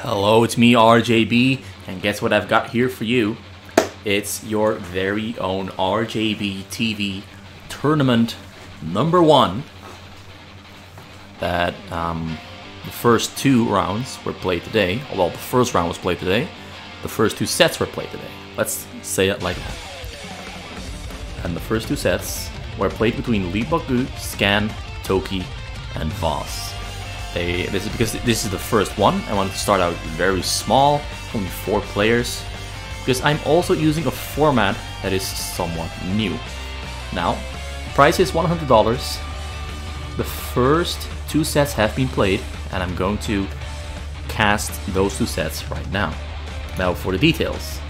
Hello, it's me, RJB, and guess what I've got here for you? It's your very own RJB TV tournament number 1. That the first 2 rounds were played today. Well, the first round was played today. The first 2 sets were played today. Let's say it like that. And the first 2 sets were played between Leebokgu, Scan, Toki, and Voss. This is because this is the first one. I wanted to start out very small, only 4 players, because I'm also using a format that is somewhat new. Now, the price is $100. The first 2 sets have been played, and I'm going to cast those 2 sets right now. Now for the details.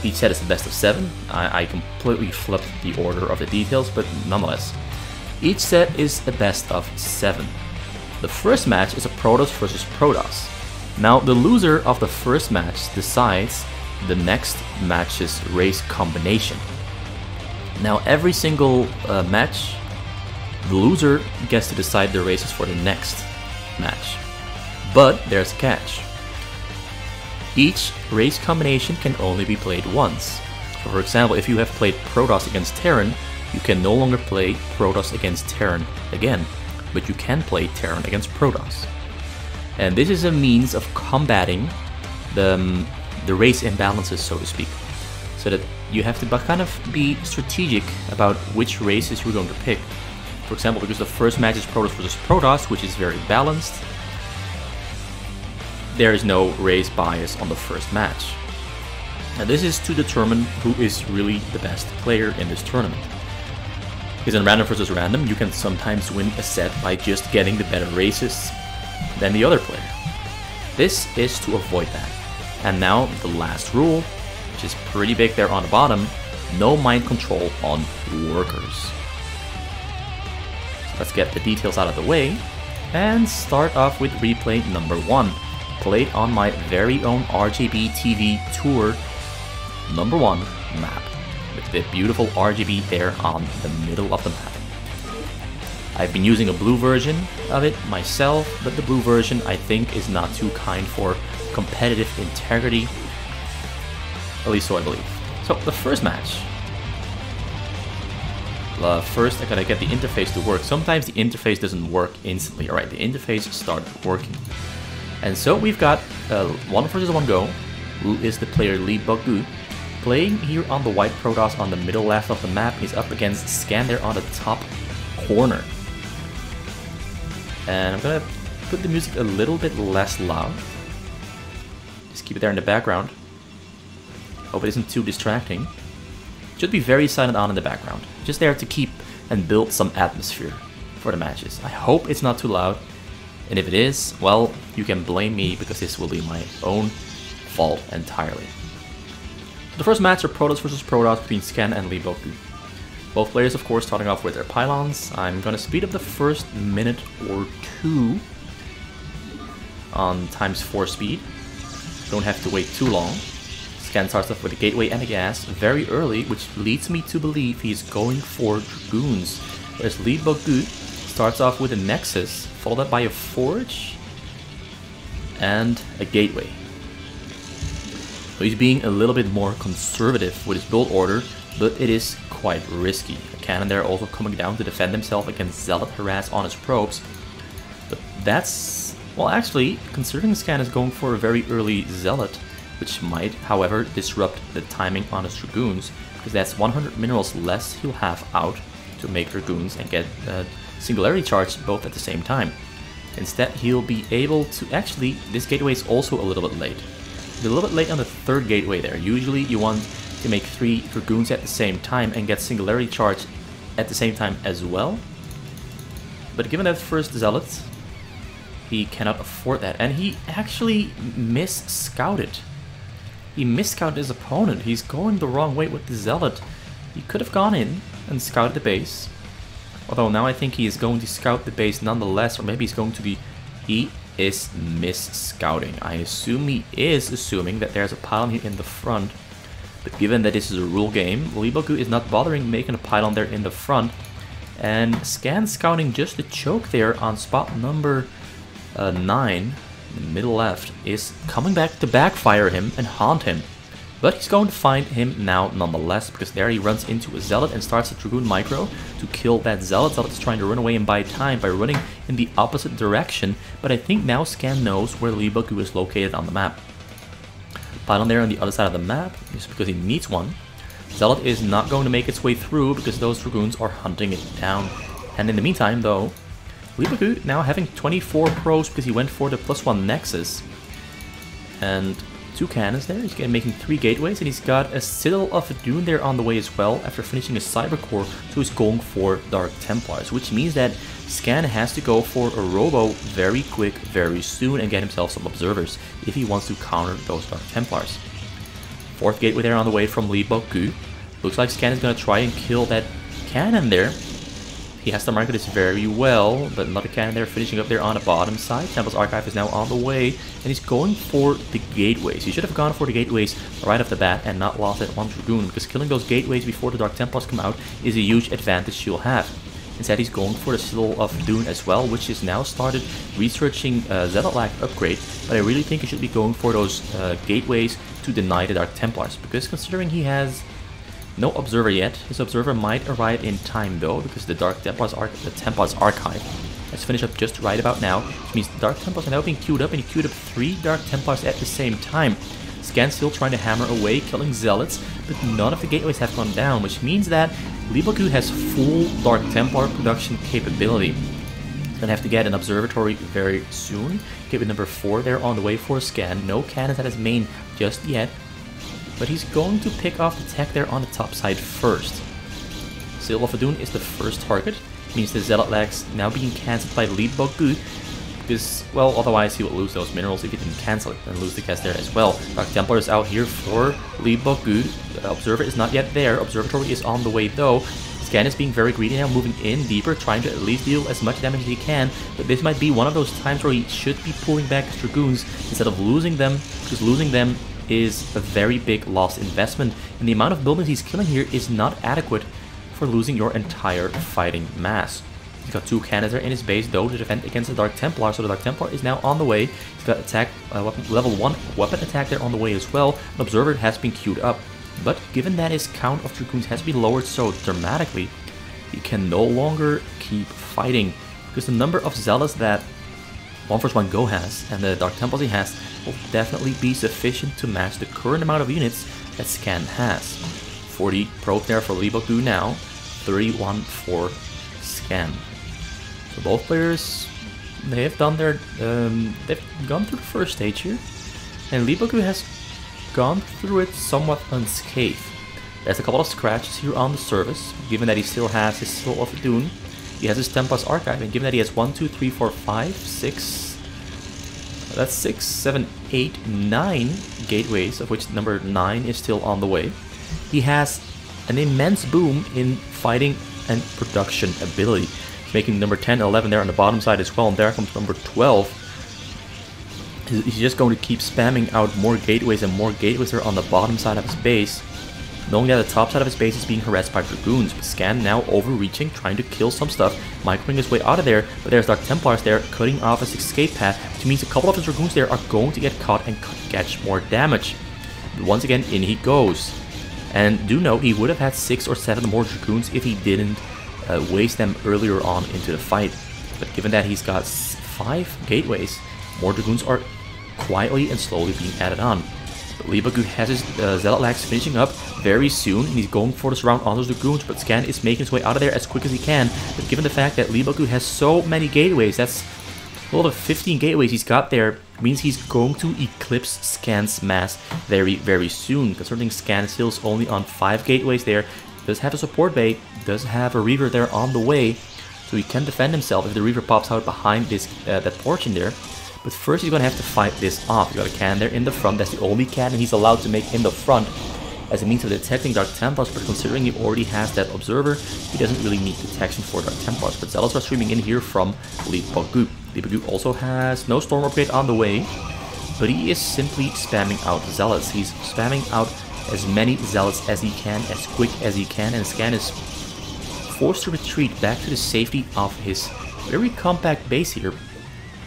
Each set is the best of 7. I completely flipped the order of the details, but nonetheless. Each set is a best of 7. The first match is a Protoss versus Protoss. Now the loser of the first match decides the next match's race combination. Now every single match, the loser gets to decide the races for the next match. But there's a catch. Each race combination can only be played once. So for example, if you have played Protoss against Terran, you can no longer play Protoss against Terran again, but you can play Terran against Protoss. And this is a means of combating the race imbalances, so to speak. So that you have to kind of be strategic about which races you're going to pick. For example, because the first match is Protoss versus Protoss, which is very balanced, there is no race bias on the first match. Now this is to determine who is really the best player in this tournament. Because in random versus random, you can sometimes win a set by just getting the better races than the other player. This is to avoid that. And now the last rule, which is pretty big there on the bottom, no mind control on workers. So let's get the details out of the way and start off with replay number 1, played on my very own RJB TV Tour number 1 map, with the beautiful RJB there on the middle of the map. I've been using a blue version of it myself, but the blue version I think is not too kind for competitive integrity, at least so I believe. So the first match. First I gotta get the interface to work. Sometimes the interface doesn't work instantly. Alright, the interface started working. And so we've got 1 versus 1 go, who is the player Leebokgu, playing here on the white Protoss on the middle left of the map. He's up against Scan there on the top corner. And I'm gonna put the music a little bit less loud. Just keep it there in the background. Hope it isn't too distracting. Should be very silent on in the background. Just there to keep and build some atmosphere for the matches. I hope it's not too loud. And if it is, well, you can blame me because this will be my own fault entirely. The first match are Protoss versus Protoss between Scan and Leebokgu. Both players, of course, starting off with their pylons. I'm gonna speed up the first minute or 2 on ×4 speed. Don't have to wait too long. Scan starts off with a gateway and a gas very early, which leads me to believe he's going for Dragoons. Whereas Leebokgu starts off with a Nexus, followed up by a Forge and a gateway. So he's being a little bit more conservative with his build order, but it is quite risky. A cannon there also coming down to defend himself against Zealot harass on his probes. But that's, well, actually, considering Scan is going for a very early Zealot, which might, however, disrupt the timing on his Dragoons, because that's 100 minerals less he'll have out to make Dragoons and get Singularity Charge both at the same time. Instead, he'll be able to, actually, this gateway is also a little bit late. A little bit late on the 3rd gateway there. Usually you want to make 3 Dragoons at the same time and get Singularity Charge at the same time as well. But given that first Zealot, he cannot afford that. And he actually mis-scouted. He mis-scouted his opponent. He's going the wrong way with the Zealot. He could have gone in and scouted the base. Although now I think he is going to scout the base nonetheless, or maybe he's going to be... He is mis-scouting. I assume he is assuming that there's a pylon here in the front. But given that this is a rule game, Leebokgu is not bothering making a pylon there in the front. And Scan scouting just a choke there on spot number 9 in the middle left, is coming back to backfire him and haunt him. But he's going to find him now nonetheless, because there he runs into a Zealot and starts a Dragoon micro to kill that Zealot. Zealot is trying to run away and buy time by running in the opposite direction, but I think now Scan knows where Leebokgu is located on the map. Pylon there on the other side of the map, just because he needs one. Zealot is not going to make its way through because those Dragoons are hunting it down. And in the meantime, though, Leebokgu now having 24 pros because he went for the +1 Nexus. And 2 cannons there, he's making 3 gateways, and he's got a Citadel of Dune there on the way as well after finishing a Cyber Core, so he's going for Dark Templars, which means that Scan has to go for a Robo very quick, very soon, and get himself some Observers if he wants to counter those Dark Templars. 4th gateway there on the way from Leebokgu. Looks like Scan is going to try and kill that cannon there. He has to market this very well, but another cannon there finishing up there on the bottom side. Temple's Archive is now on the way, and he's going for the gateways. He should have gone for the gateways right off the bat and not lost that 1 Dragoon, because killing those gateways before the Dark Templars come out is a huge advantage you'll have. Instead, he's going for the Citadel of Dune as well, which is now started researching Zealot upgrade, but I really think he should be going for those gateways to deny the Dark Templars, because considering he has no Observer yet. His Observer might arrive in time though, because the Dark Templars Archive has finished up just right about now, which means the Dark Templars are now being queued up, and he queued up 3 Dark Templars at the same time. Scan's still trying to hammer away, killing Zealots, but none of the gateways have gone down, which means that Leebokgu has full Dark Templar production capability. He's gonna have to get an Observatory very soon. Gateway number 4 there on the way for Scan. No cannons at his main just yet, but he's going to pick off the tech there on the top side first. Citadel of Dune is the first target. Means the Zealot lags now being cancelled by Leebokgu, because, well, otherwise he would lose those minerals if he didn't cancel it, and lose the cast there as well. Dark Templar is out here for Leebokgu. The Observer is not yet there. Observatory is on the way though. Scan is being very greedy now, moving in deeper, trying to at least deal as much damage as he can, but this might be one of those times where he should be pulling back his Dragoons instead of losing them, because losing them is a very big lost investment, and the amount of buildings he's killing here is not adequate for losing your entire fighting mass. He's got 2 cannons there in his base though to defend against the Dark Templar, so the Dark Templar is now on the way. He's got attack level 1 weapon attack there on the way as well. An Observer has been queued up, but given that his count of Dragoons has been lowered so dramatically, he can no longer keep fighting, because the number of Zealots that 1 vs 1 Go has and the Dark Templars he has will definitely be sufficient to match the current amount of units that Scan has. 40 probes there for Leebokgu now, 31 for Scan. So both players, they have done their, they've gone through the first stage here, and Leebokgu has gone through it somewhat unscathed. There's a couple of scratches here on the surface, given that he still has his Citadel of Dune. He has his Templars Archive, and given that he has 1, 2, 3, 4, 5, 6, that's 6, 7, 8, 9 gateways, of which number 9 is still on the way. He has an immense boom in fighting and production ability, making number 10 and 11 there on the bottom side as well, and there comes number 12. He's just going to keep spamming out more gateways and more gateways there on the bottom side of his base, knowing that the top side of his base is being harassed by Dragoons. But Scan now overreaching, trying to kill some stuff, microing his way out of there, but there's Dark Templars there, cutting off his escape path, which means a couple of his Dragoons there are going to get caught and catch more damage. But once again, in he goes. And do note, he would have had 6 or 7 more Dragoons if he didn't waste them earlier on into the fight. But given that he's got 5 gateways, more Dragoons are quietly and slowly being added on. But Leebokgu has his Zealot lags finishing up very soon, and he's going for the surround on those Dragoons, but Scan is making his way out of there as quick as he can. But given the fact that Leebokgu has so many gateways, that's a lot of 15 gateways he's got there, means he's going to eclipse Scan's mass very, very soon. Concerning Scan still is only on 5 gateways there, does have a support bay, does have a Reaver there on the way, so he can defend himself if the Reaver pops out behind this that portion there. But first he's going to have to fight this off. You got a cannon there in the front, that's the only cannon he's allowed to make in the front as a means of detecting Dark Templars, but considering he already has that Observer, he doesn't really need detection for Dark Templars. But Zealots are streaming in here from Leebokgu. Leebokgu also has no Storm Upgrade on the way, but he is simply spamming out Zealots. He's spamming out as many Zealots as he can, as quick as he can, and Scan is forced to retreat back to the safety of his very compact base here,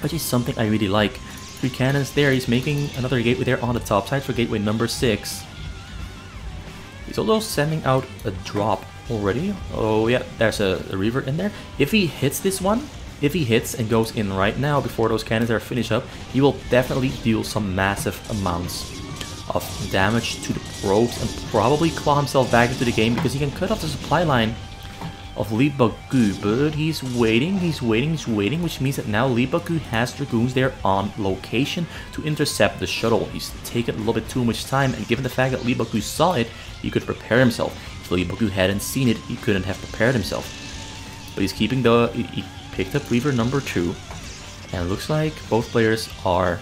which is something I really like. 3 cannons there. He's making another gateway there on the top side for gateway number 6. He's also sending out a drop already. Oh yeah, there's a Reaver in there. If he hits this one, if he hits and goes in right now before those cannons are finished up, he will definitely deal some massive amounts of damage to the probes and probably claw himself back into the game, because he can cut off the supply line of Leebokgu. But he's waiting, which means that now Leebokgu has Dragoons there on location to intercept the shuttle. He's taken a little bit too much time, and given the fact that Leebokgu saw it, he could prepare himself. If Leebokgu hadn't seen it, he couldn't have prepared himself. But he's keeping the... He picked up Reaver number 2, and it looks like both players are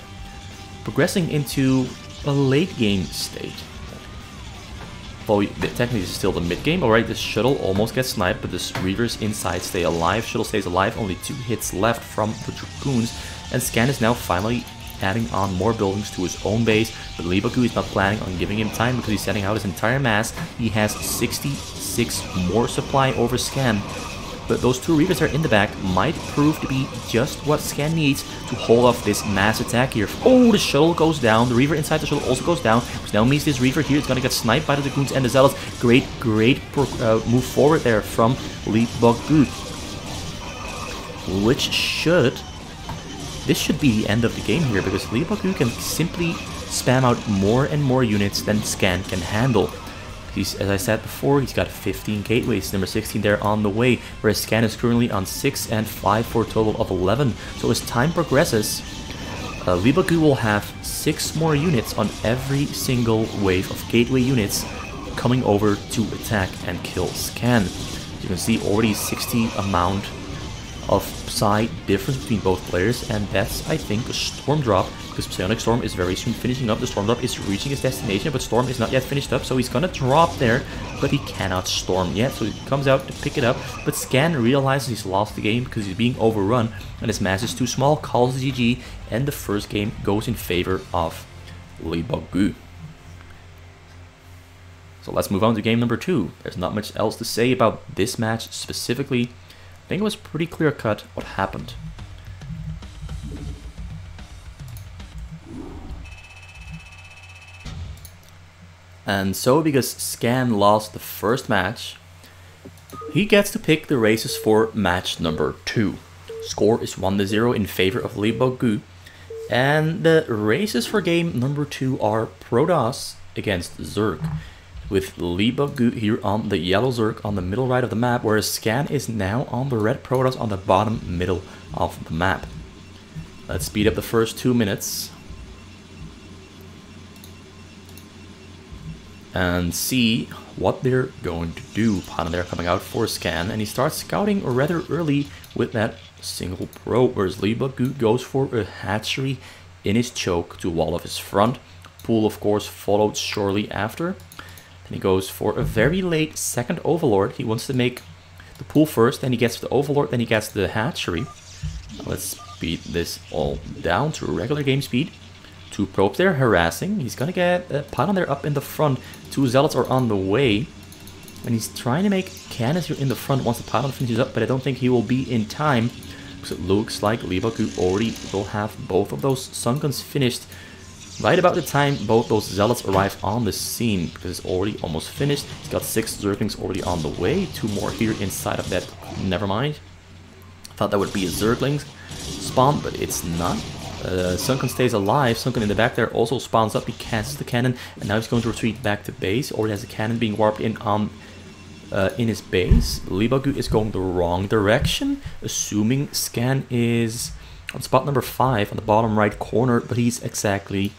progressing into a late game state. Well, technically this is still the mid game. Alright, this shuttle almost gets sniped, but this Reavers inside stay alive. Shuttle stays alive, only 2 hits left from the Dragoons, and Scan is now finally adding on more buildings to his own base, but Leebokgu is not planning on giving him time because he's sending out his entire mass. He has 66 more supply over Scan, but those 2 Reavers that are in the back might prove to be just what Scan needs to hold off this mass attack here. Oh, the shuttle goes down. The Reaver inside the shuttle also goes down, which now means this Reaver here is going to get sniped by the Dragoons and the Zealots. Great move forward there from Leebokgu, which this should be the end of the game here, because Leebokgu can simply spam out more and more units than Scan can handle. As I said before, he's got 15 gateways, number 16 there on the way, whereas Scan is currently on 6 and 5 for a total of 11. So as time progresses, Leebokgu will have 6 more units on every single wave of gateway units coming over to attack and kill Scan. As you can see, already 60 amount of psi difference between both players, and that's, I think, a Storm drop, because Psionic Storm is very soon finishing up. The Storm drop is reaching its destination, but Storm is not yet finished up, so he's gonna drop there, but he cannot Storm yet, so he comes out to pick it up, but Scan realizes he's lost the game because he's being overrun, and his mass is too small, calls the GG, and the first game goes in favor of Leebokgu. So let's move on to game number 2. There's not much else to say about this match specifically. I think it was pretty clear cut what happened. And so, because Scan lost the first match, he gets to pick the races for match number 2. Score is 1-0 in favor of Leebokgu, and the races for game number 2 are Protoss against Zerg, with Leebokgu here on the yellow Zerg on the middle right of the map, whereas Scan is now on the red Protoss on the bottom middle of the map. Let's speed up the first 2 minutes and see what they're going to do. Pawn there coming out for Scan, and he starts scouting rather early with that single probe, whereas Leebokgu goes for a hatchery in his choke to wall off his front. Pool, of course, followed shortly after. Then he goes for a very late second Overlord. He wants to make the pool first, then he gets the Overlord, then he gets the hatchery. Now let's speed this all down to regular game speed. 2 probes there harassing. He's gonna get a pylon there up in the front. 2 Zealots are on the way. And he's trying to make cannons here in the front once the pylon finishes up, but I don't think he will be in time, because it looks like Leebokgu already will have both of those sun guns finished right about the time both those Zealots arrive on the scene, because it's already almost finished. He's got 6 Zerglings already on the way, 2 more here inside of that. Never mind. Thought that would be a Zergling spawn, but it's not. Sunken stays alive. Sunken in the back there also spawns up. He cancels the cannon, and now he's going to retreat back to base. Already has a cannon being warped in on in his base. Leebokgu is going the wrong direction, assuming Scan is on spot number 5 on the bottom right corner, but he's exactly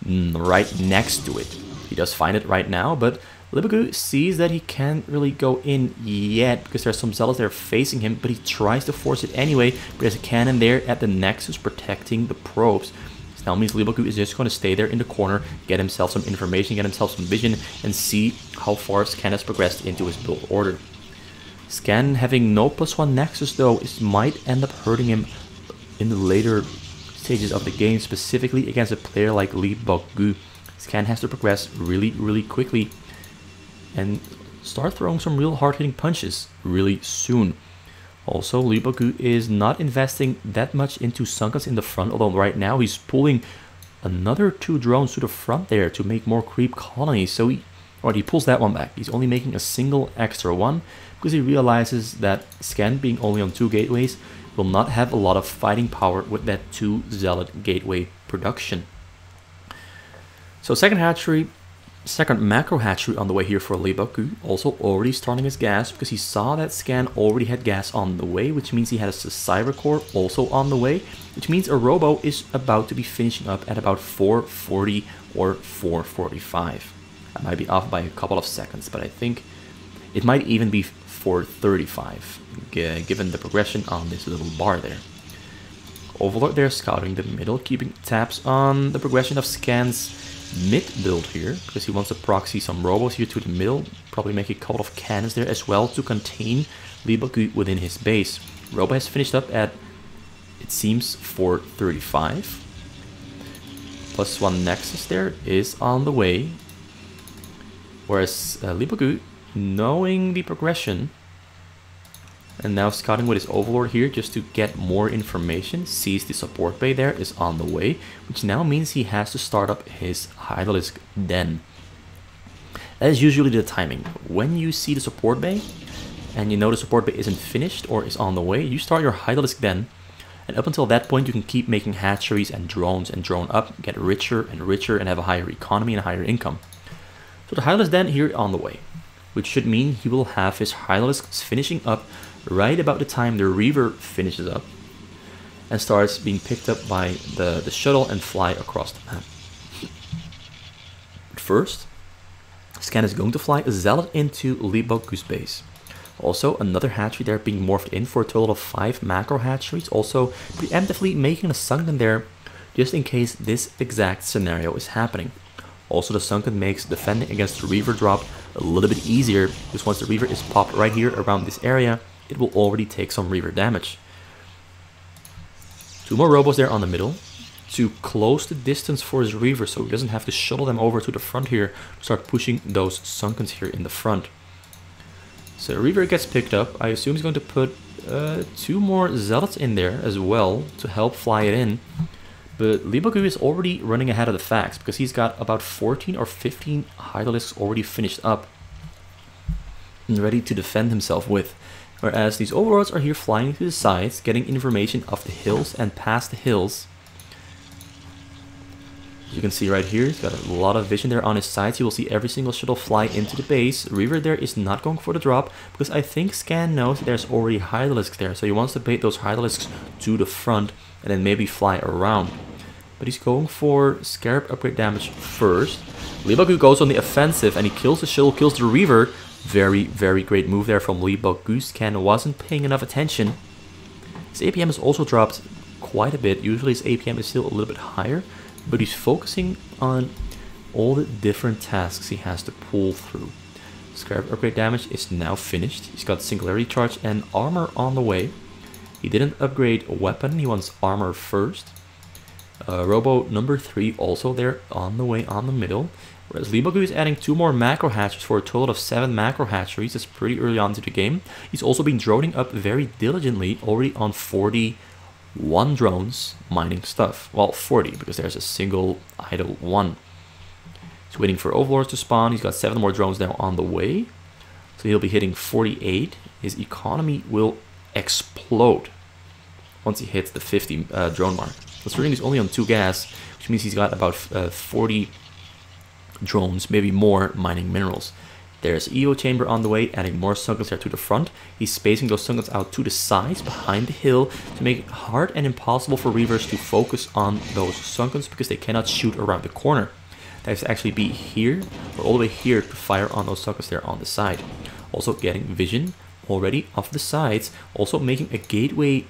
right next to it. He does find it right now, but Leebokgu sees that he can't really go in yet because there's some Zealots there facing him, but he tries to force it anyway. But there's a cannon there at the nexus protecting the probes. So now means Leebokgu is just going to stay there in the corner, get himself some information, get himself some vision, and see how far Scan has progressed into his build order. Scan having no +1 nexus though might end up hurting him in the later stages of the game, specifically against a player like Leebokgu. Scan has to progress really quickly and start throwing some real hard-hitting punches really soon. Also, Leebokgu is not investing that much into Sunken's in the front, although right now he's pulling another 2 drones to the front there to make more creep colonies. So he pulls that one back. He's only making a single extra one because he realizes that Scan being only on 2 gateways will not have a lot of fighting power with that 2 Zealot gateway production. So second macro hatchery on the way here for Leebokgu, also already starting his gas because he saw that Scan already had gas on the way, which means he has a Cyber Core also on the way, which means a Robo is about to be finishing up at about 440 or 445. I might be off by a couple of seconds, but I think it might even be 435, given the progression on this little bar there. Overlord there scouting the middle, keeping tabs on the progression of Scan's mid build here, because he wants to proxy some robos here to the middle, probably make a couple of cannons there as well to contain Leebokgu within his base. Robo has finished up at, it seems, 435. Plus 1 Nexus there is on the way, whereas Leebokgu, knowing the progression and now scouting with his Overlord here just to get more information, sees the support bay there is on the way, which now means he has to start up his Hydralisk Den. That is usually the timing. When you see the support bay and you know the support bay isn't finished or is on the way, you start your Hydralisk Den, and up until that point you can keep making hatcheries and drone up, get richer and have a higher economy and a higher income. So the Hydralisk Den here on the way, which should mean he will have his Hydralisks finishing up right about the time the Reaver finishes up and starts being picked up by the shuttle and fly across the map. But first, Scan is going to fly a Zealot into Leebokgu's base. Also, another hatchery there being morphed in for a total of 5 macro hatcheries, also preemptively making a Sunken there just in case this exact scenario is happening. Also, the Sunken makes defending against the Reaver drop a little bit easier, because once the Reaver is popped right here around this area, it will already take some Reaver damage. 2 more robos there on the middle to close the distance for his Reaver, so he doesn't have to shuttle them over to the front here to start pushing those Sunkens here in the front. So Reaver gets picked up. I assume he's going to put 2 more Zealots in there as well to help fly it in. But Leebokgu is already running ahead of the facts because he's got about 14 or 15 Hydralisks already finished up and ready to defend himself with. Whereas these Overlords are here flying to the sides, getting information of the hills and past the hills. As you can see right here, he's got a lot of vision there on his sides. You will see every single shuttle fly into the base. Reaver there is not going for the drop because I think Scan knows that there's already Hydralisks there. So he wants to bait those Hydralisks to the front and then maybe fly around. But he's going for Scarab upgrade damage first. Leebokgu goes on the offensive and he kills the shuttle, kills the Reaver. Very, very great move there from Leebokgu. Scan wasn't paying enough attention. His APM has also dropped quite a bit. Usually his APM is still a little bit higher, but he's focusing on all the different tasks he has to pull through. Scarab upgrade damage is now finished. He's got Singularity Charge and Armor on the way. He didn't upgrade a weapon, he wants Armor first. Robo number 3 also there on the way on the middle. Whereas Leebokgu is adding 2 more macro hatcheries for a total of 7 macro hatcheries. That's pretty early on into the game. He's also been droning up very diligently, already on 41 drones mining stuff. Well, 40 because there's a single idle one. He's waiting for Overlords to spawn. He's got 7 more drones now on the way. So he'll be hitting 48. His economy will explode once he hits the 50 drone mark. Considering he's only on 2 gas, which means he's got about 40 drones, maybe more, mining minerals. There's EO chamber on the way, adding more Sunkens there to the front. He's spacing those Sunkens out to the sides behind the hill to make it hard and impossible for Reavers to focus on those Sunkens because they cannot shoot around the corner. They have to actually be here or all the way here to fire on those Sunkens there on the side. Also getting vision already off the sides, also making a gateway,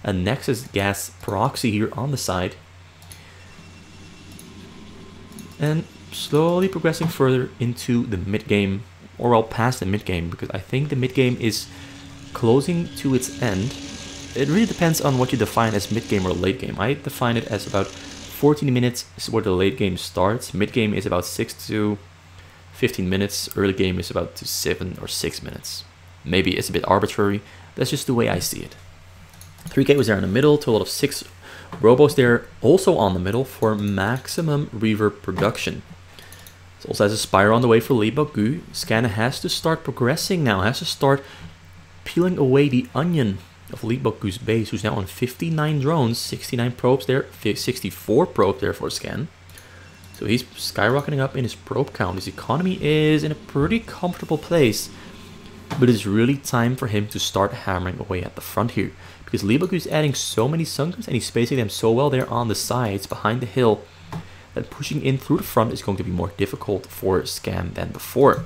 a Nexus gas proxy here on the side. And slowly progressing further into the mid game, or well past the mid game, because I think the mid game is closing to its end. It really depends on what you define as mid game or late game. I define it as about 14 minutes is where the late game starts. Mid game is about 6 to 15 minutes. Early game is about 7 or 6 minutes. Maybe it's a bit arbitrary, That's just the way I see it. 3 gateways there in the middle, total of 6 robos there also on the middle for maximum reverb production. So also has a Spire on the way for Leebokgu. Scan has to start progressing now, has to start peeling away the onion of Leebokgu's base, who's now on 59 drones, 69 probes there, 64 probes there for Scan. So he's skyrocketing up in his probe count. His economy is in a pretty comfortable place, but it's really time for him to start hammering away at the front here, because Leebokgu is adding so many Sunkens and he's spacing them so well there on the sides behind the hill that pushing in through the front is going to be more difficult for Scan than before.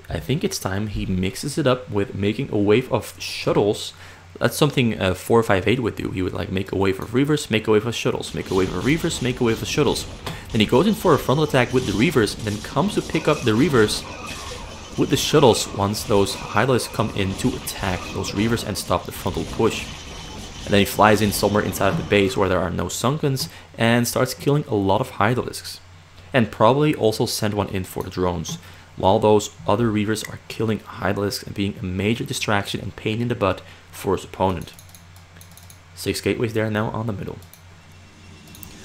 I think it's time he mixes it up with making a wave of shuttles. That's something 458 would do. He would like make a wave of reavers, make a wave of shuttles, make a wave of reavers, make a wave of shuttles. Then he goes in for a frontal attack with the reavers, and then comes to pick up the reavers with the shuttles once those Hydralisks come in to attack those reavers and stop the frontal push. And then he flies in somewhere inside of the base where there are no Sunkens and starts killing a lot of Hydralisks. And probably also send one in for the drones, while those other reavers are killing Hydralisks and being a major distraction and pain in the butt for his opponent. 6 gateways there now on the middle.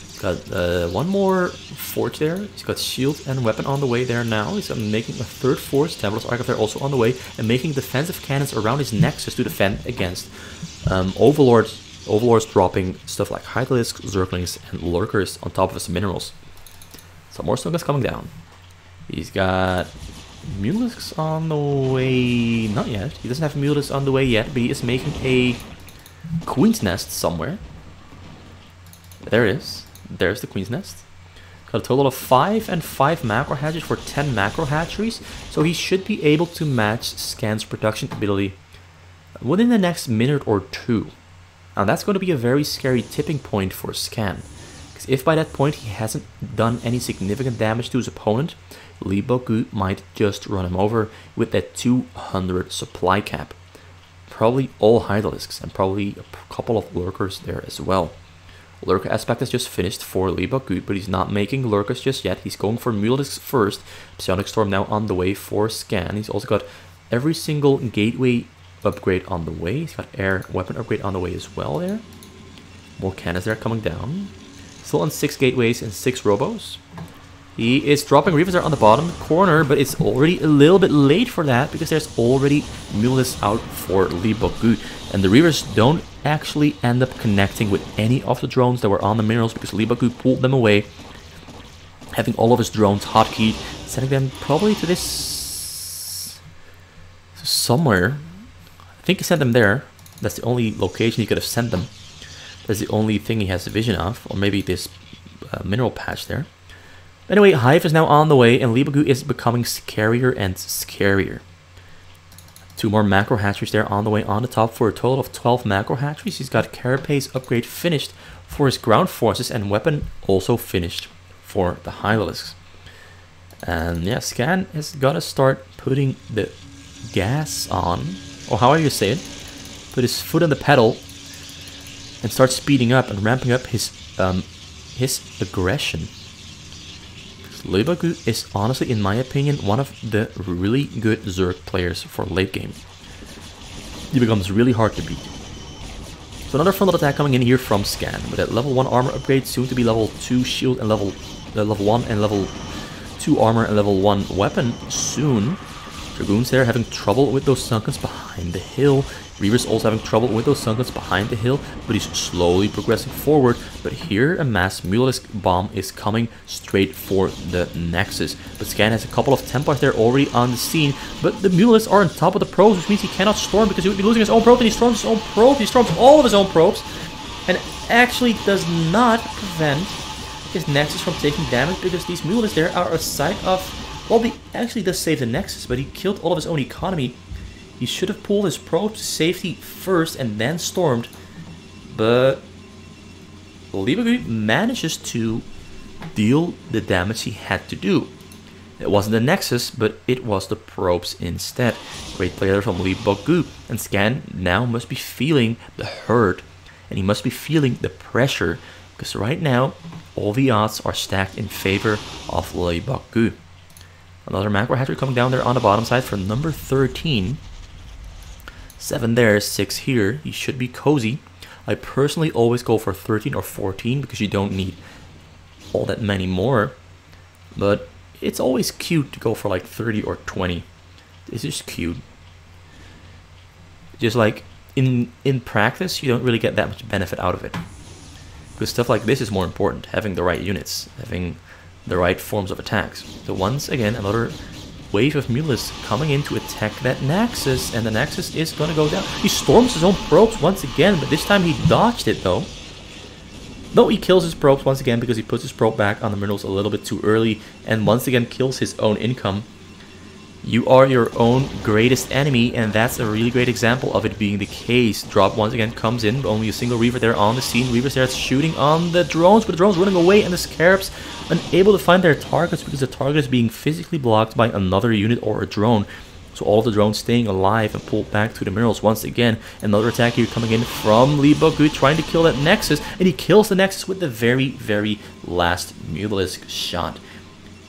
He's got one more forge there. He's got shield and weapon on the way there now. He's making a 3rd forge, Templar's Archive there also on the way, and making defensive cannons around his nexus to defend against Overlords. Overlords dropping stuff like Hydralisks, Zerglings, and Lurkers on top of his minerals. Some more Sunkens coming down. He's got Mutalisks on the way, not yet. He doesn't have Mutalisks on the way yet, but he is making a Queen's Nest somewhere. There it is. There's the Queen's Nest. Got a total of 5 and 5 macro hatcheries for 10 macro hatcheries. So he should be able to match Scan's production ability within the next minute or 2. Now that's going to be a very scary tipping point for Scan. Because if by that point he hasn't done any significant damage to his opponent, Leebokgu might just run him over with that 200 supply cap. Probably all Hydralisks and probably a couple of Lurkers there as well. Lurker aspect is just finished for Leebokgu, but he's not making Lurkers just yet. He's going for Mutalisks first. Psionic Storm now on the way for Scan. He's also got every single gateway upgrade on the way. He's got air weapon upgrade on the way as well there. More cannons there coming down. Still on 6 gateways and 6 robos. He is dropping reavers there on the bottom corner, but it's already a little bit late for that because there's already Mutalisks out for Leebokgu. And the reavers don't actually end up connecting with any of the drones that were on the minerals because Leebokgu pulled them away, having all of his drones hotkeyed, sending them probably to this somewhere. I think he sent them there. That's the only location he could have sent them. That's the only thing he has a vision of, or maybe this mineral patch there. Anyway, Hive is now on the way, and Leebokgu is becoming scarier and scarier. 2 more macro hatcheries there on the way on the top for a total of 12 macro hatcheries. He's got Carapace upgrade finished for his ground forces and weapon also finished for the Hydralisks. And yeah, Scan has got to start putting the gas on, or however you say it, put his foot on the pedal and start speeding up and ramping up his aggression. Leebokgu is honestly, in my opinion, one of the really good Zerg players for late game. He becomes really hard to beat. So another frontal attack coming in here from Scan with that level 1 armor upgrade, soon to be level 2 shield and level 1 and level 2 armor and level 1 weapon soon. Dragoons there having trouble with those Sunkens behind the hill. Reavers also having trouble with those Sunkens behind the hill, but he's slowly progressing forward. But here a mass Mutalisk bomb is coming straight for the Nexus. But Scan has a couple of Templars there already on the scene, but the Mutalisks are on top of the probes, which means he cannot storm because he would be losing his own probe, and he storms his own probe. He storms all of his own probes, and actually does not prevent his Nexus from taking damage because these Mutalisks there are a side of... Well, he actually does save the Nexus, but he killed all of his own economy. He should have pulled his probe to safety first and then stormed. But Leebokgu manages to deal the damage he had to do. It wasn't the Nexus, but it was the probes instead. Great player from Leebokgu. And Scan now must be feeling the hurt. And he must be feeling the pressure. Because right now, all the odds are stacked in favor of Leebokgu. Another macro hatchery coming down there on the bottom side for number 13. 7 there, 6 here. You should be cozy. I personally always go for 13 or 14 because you don't need all that many more. But it's always cute to go for like 30 or 20. It's just cute. Just like in practice, you don't really get that much benefit out of it. Because stuff like this is more important. Having the right units. Having the right forms of attacks. So once again, another wave of Mulists coming in to attack that Nexus, and the Nexus is gonna go down. He storms his own probes once again, but this time he dodged it though. No, he kills his probes once again because he puts his probe back on the minerals a little bit too early, and once again kills his own income. You are your own greatest enemy, and that's a really great example of it being the case. Drop once again comes in, but only a single Reaver there on the scene. Reaver starts shooting on the drones, but the drones running away, and the Scarabs unable to find their targets because the target is being physically blocked by another unit or a drone. So all of the drones staying alive and pulled back to the minerals once again. Another attack here coming in from Leebokgu trying to kill that Nexus, and he kills the Nexus with the very last Mutalisk shot.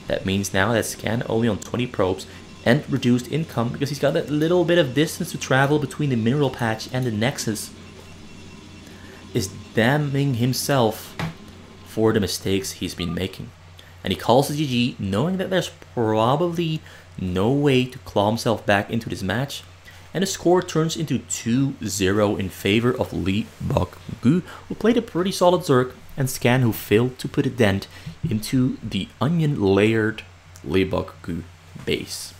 That means now that Scan only on 20 probes and reduced income because he's got that little bit of distance to travel between the mineral patch and the Nexus, is damning himself for the mistakes he's been making. And he calls it GG, knowing that there's probably no way to claw himself back into this match, and the score turns into 2-0 in favor of Leebokgu, who played a pretty solid Zerg, and Scan, who failed to put a dent into the onion layered Leebokgu base.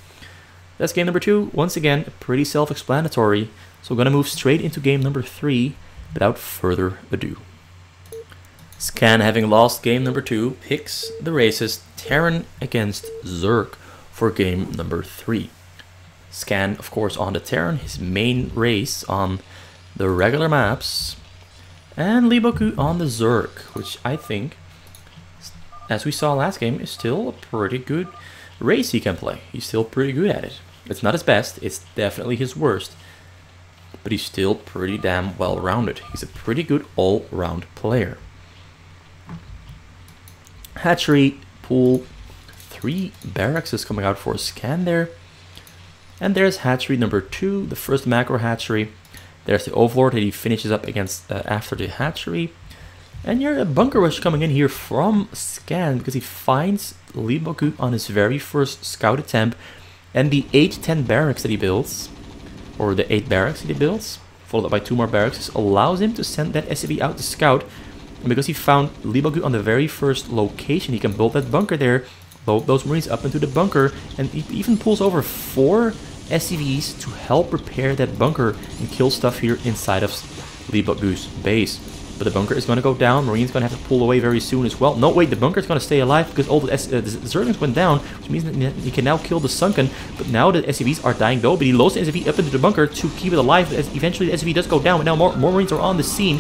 That's game number 2. Once again, pretty self-explanatory. So we're going to move straight into game number 3 without further ado. Scan, having lost game number 2, picks the racist Terran against Zerg for game number 3. Scan, of course, on the Terran, his main race on the regular maps. And Leebokgu on the Zerg, which I think, as we saw last game, is still a pretty good race he can play. He's still pretty good at it. It's not his best, it's definitely his worst, but he's still pretty damn well-rounded. He's a pretty good all-round player. Hatchery, pool, 3 barracks is coming out for a Scan there. And there's hatchery number 2, the first macro hatchery. There's the Overlord that he finishes up against after the hatchery. And you're a bunker rush coming in here from Scan because he finds Leebokgu on his very first scout attempt, and the 8-10 barracks that he builds, or the 8 barracks that he builds, followed up by 2 more barracks, allows him to send that SCV out to scout. And because he found Leebokgu on the very first location, he can build that bunker there, load those Marines up into the bunker, and he even pulls over 4 SCVs to help repair that bunker and kill stuff here inside of Leebokgu's base. But the bunker is going to go down. Marine's going to have to pull away very soon as well. No, wait, the bunker is going to stay alive because all the Zerglings went down, which means that he can now kill the Sunken. But now the SCVs are dying though, but he loads the SCV up into the bunker to keep it alive. As eventually the SCV does go down, but now more Marines are on the scene.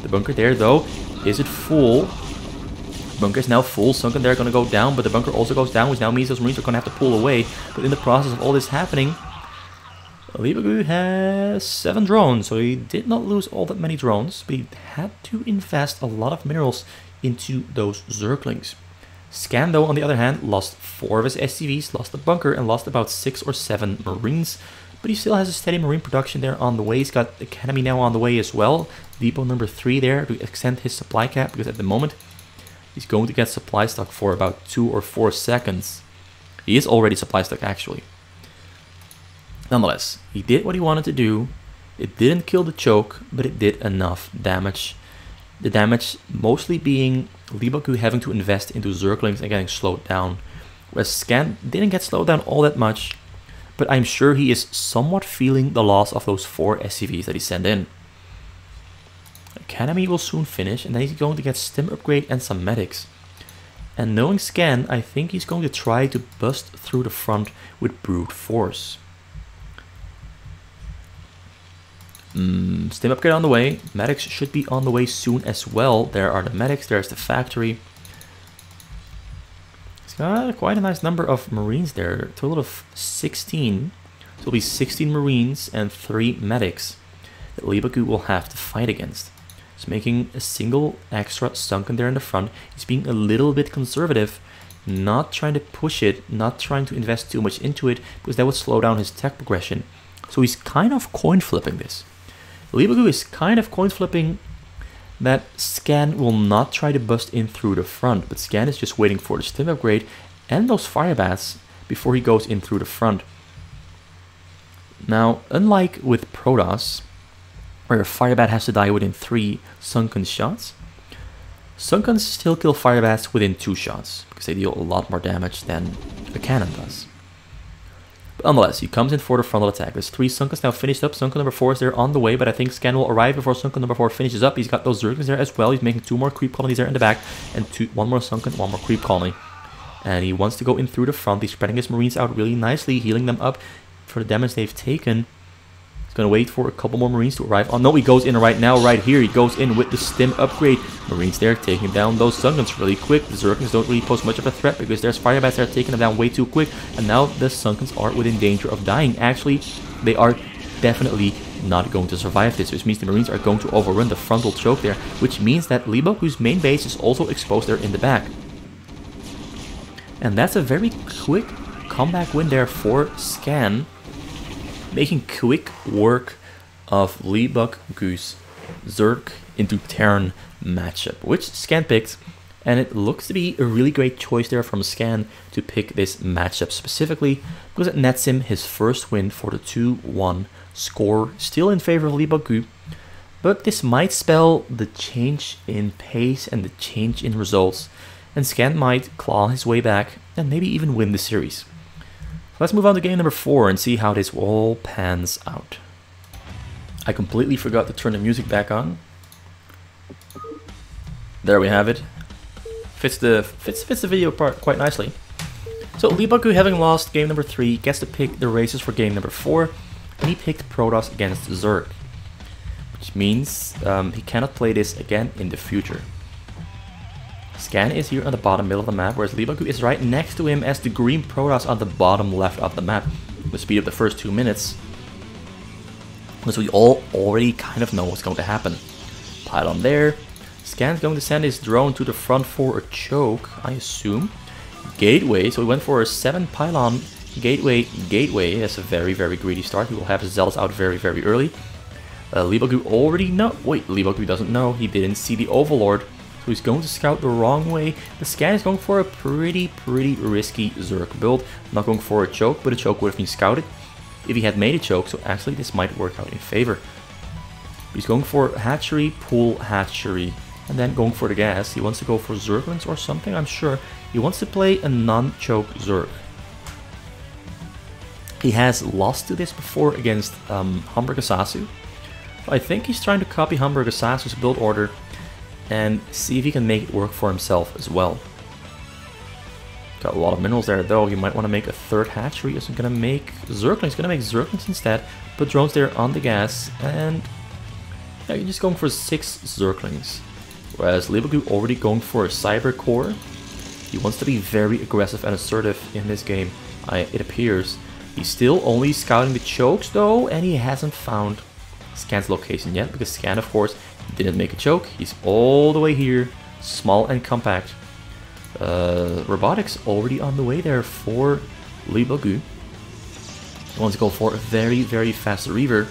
The bunker there though, is it full? The bunker is now full. Sunken there going to go down, but the bunker also goes down, which now means those Marines are going to have to pull away. But in the process of all this happening, Leebokgu has 7 drones, so he did not lose all that many drones, but he had to invest a lot of minerals into those Zerglings. Scan, though, on the other hand, lost 4 of his SCVs, lost the bunker, and lost about 6 or 7 Marines, but he still has a steady Marine production there on the way. He's got Academy now on the way as well. Depot number 3 there to extend his supply cap, because at the moment, he's going to get supply stock for about 2 or 4 seconds. He is already supply stock, actually. Nonetheless, he did what he wanted to do. It didn't kill the choke, but it did enough damage. The damage mostly being Leebokgu having to invest into Zerglings and getting slowed down. Whereas Scan didn't get slowed down all that much, but I'm sure he is somewhat feeling the loss of those 4 SCVs that he sent in. Academy will soon finish, and then he's going to get Stim upgrade and some medics. And knowing Scan, I think he's going to try to bust through the front with brute force. Stim upgrade on the way. Medics should be on the way soon as well. There are the medics, there's the factory. He's got quite a nice number of Marines there. A total of 16. So it'll be 16 Marines and 3 medics that Leebokgu will have to fight against. He's making a single extra Sunken there in the front. He's being a little bit conservative, not trying to push it, not trying to invest too much into it, because that would slow down his tech progression. So he's kind of coin flipping this. Leebokgu is kind of coin flipping that Scan will not try to bust in through the front, but Scan is just waiting for the stim upgrade and those fire bats before he goes in through the front. Now, unlike with Protoss, where a fire bat has to die within 3 sunken shots, Sunkens still kill fire bats within 2 shots, because they deal a lot more damage than a cannon does. But nonetheless, he comes in for the frontal attack. There's 3 Sunkens now finished up. Sunken number 4 is there on the way, but I think Scan will arrive before Sunken number 4 finishes up. He's got those Zerglings there as well. He's making 2 more creep colonies there in the back, and 1 more Sunken, 1 more creep colony. And he wants to go in through the front. He's spreading his Marines out really nicely, healing them up for the damage they've taken. Gonna wait for a couple more Marines to arrive. Oh no, he goes in right now, right here. He goes in with the stim upgrade. Marines there taking down those Sunkens really quick. The Zerglings don't really pose much of a threat because there's fire bats that are taking them down way too quick. And now the Sunkens are within danger of dying. Actually, they are definitely not going to survive this, which means the Marines are going to overrun the frontal choke there, which means that Leebokgu's main base is also exposed there in the back. And that's a very quick comeback win there for Scan, making quick work of Leebokgu's Zerg into Terran matchup, which Scan picked, and it looks to be a really great choice there from Scan to pick this matchup specifically, because it nets him his first win for the 2-1 score, still in favor of Leebokgu, but this might spell the change in pace and the change in results, and Scan might claw his way back and maybe even win the series. Let's move on to game number 4 and see how this all pans out. I completely forgot to turn the music back on. There we have it. Fits the video part quite nicely. So Leebokgu, having lost game number 3, gets to pick the races for game number 4, and he picked Protoss against Zerg, which means he cannot play this again in the future. Scan is here on the bottom middle of the map, whereas Leebokgu is right next to him as the green Protoss on the bottom left of the map. We'll speed up the first 2 minutes, because we all already kind of know what's going to happen. Pylon there. Scan's going to send his drone to the front for a choke, I assume. Gateway, so he went for a 7 pylon gateway. That's a very, very greedy start. He will have his zealots out very, very early. Leebokgu already know. Wait, Leebokgu doesn't know. He didn't see the Overlord. So he's going to scout the wrong way. The Scan is going for a pretty risky Zerg build. Not going for a choke, but a choke would have been scouted if he had made a choke. So actually this might work out in favor. He's going for hatchery, pool, hatchery, and then going for the gas. He wants to go for Zerglings or something, I'm sure. He wants to play a non-choke Zerg. He has lost to this before against Hamburg Assassin. I think he's trying to copy Hamburg Assassin's build order and see if he can make it work for himself as well. Got a lot of minerals there though. You might want to make a 3rd hatchery. Isn't gonna make Zerglings, gonna make Zerglings instead. Put drones there on the gas, and yeah, you're just going for 6 Zerglings. Whereas Leebokgu already going for a cyber core. He wants to be very aggressive and assertive in this game, it appears. He's still only scouting the chokes though, and he hasn't found Scan's location yet, because Scan of course didn't make a choke. He's all the way here, small and compact. Robotics already on the way there for Leebokgu. He wants to go for a very fast Reaver,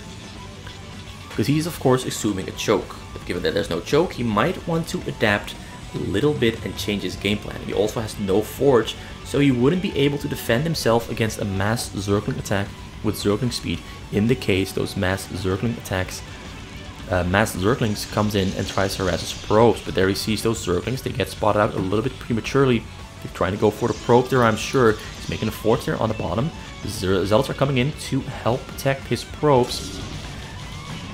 because he's of course assuming a choke. But given that there's no choke, he might want to adapt a little bit and change his game plan. He also has no forge, so he wouldn't be able to defend himself against a mass Zergling attack with Zergling speed, in the case those mass Zergling attacks, mass Zerglings comes in and tries to harass his probes. But there he sees those Zerglings. They get spotted out a little bit prematurely. They're trying to go for the probe there, I'm sure. He's making a forge there on the bottom. The zealots are coming in to help protect his probes.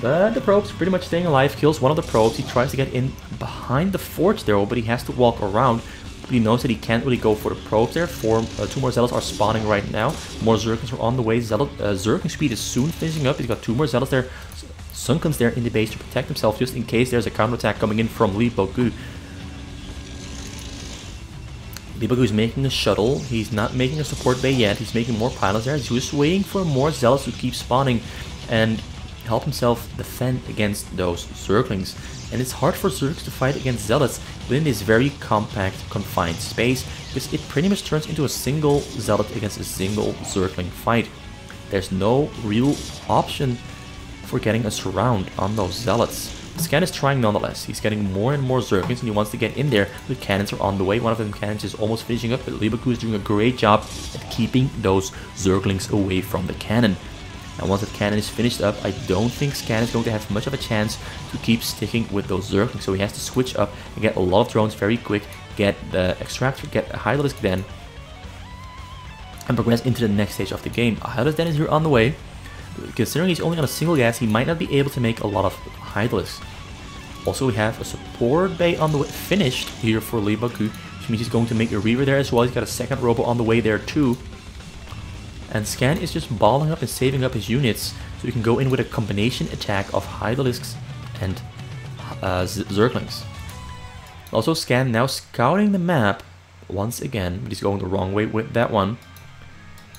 But the probe's pretty much staying alive. Kills one of the probes. He tries to get in behind the forge there, but he has to walk around. But he knows that he can't really go for the probes there. 2 more zealots are spawning right now. More Zerglings are on the way. Zergling speed is soon finishing up. He's got 2 more zealots there. Sunkens there in the base to protect himself, just in case there's a counterattack coming in from Leebokgu. Leebokgu is making a shuttle. He's not making a support bay yet. He's making more pylons there. He's just waiting for more zealots to keep spawning and help himself defend against those Zerglings. And it's hard for Zergs to fight against zealots within this very compact, confined space, because it pretty much turns into a single zealot against a single Zergling fight. there's no real option for getting a surround on those Zealots. Scan is trying nonetheless. He's getting more and more Zerglings and he wants to get in there. The cannons are on the way. One of them cannons is almost finishing up, but Leebokgu is doing a great job at keeping those Zerglings away from the cannon. And once that cannon is finished up, I don't think Scan is going to have much of a chance to keep sticking with those Zerglings. So he has to switch up and get a lot of drones very quick, get the Extractor, get a Hydralisk Den, and progress into the next stage of the game. A Hydralisk Den is here on the way. Considering he's only on a single gas, he might not be able to make a lot of Hydralisks. Also, we have a support bay on the way finished here for Leebokgu, which means he's going to make a Reaver there as well. He's got a second Robo on the way there too. And Scan is just balling up and saving up his units so he can go in with a combination attack of Hydralisks and Zerglings. Also, Scan now scouting the map once again, but he's going the wrong way with that one.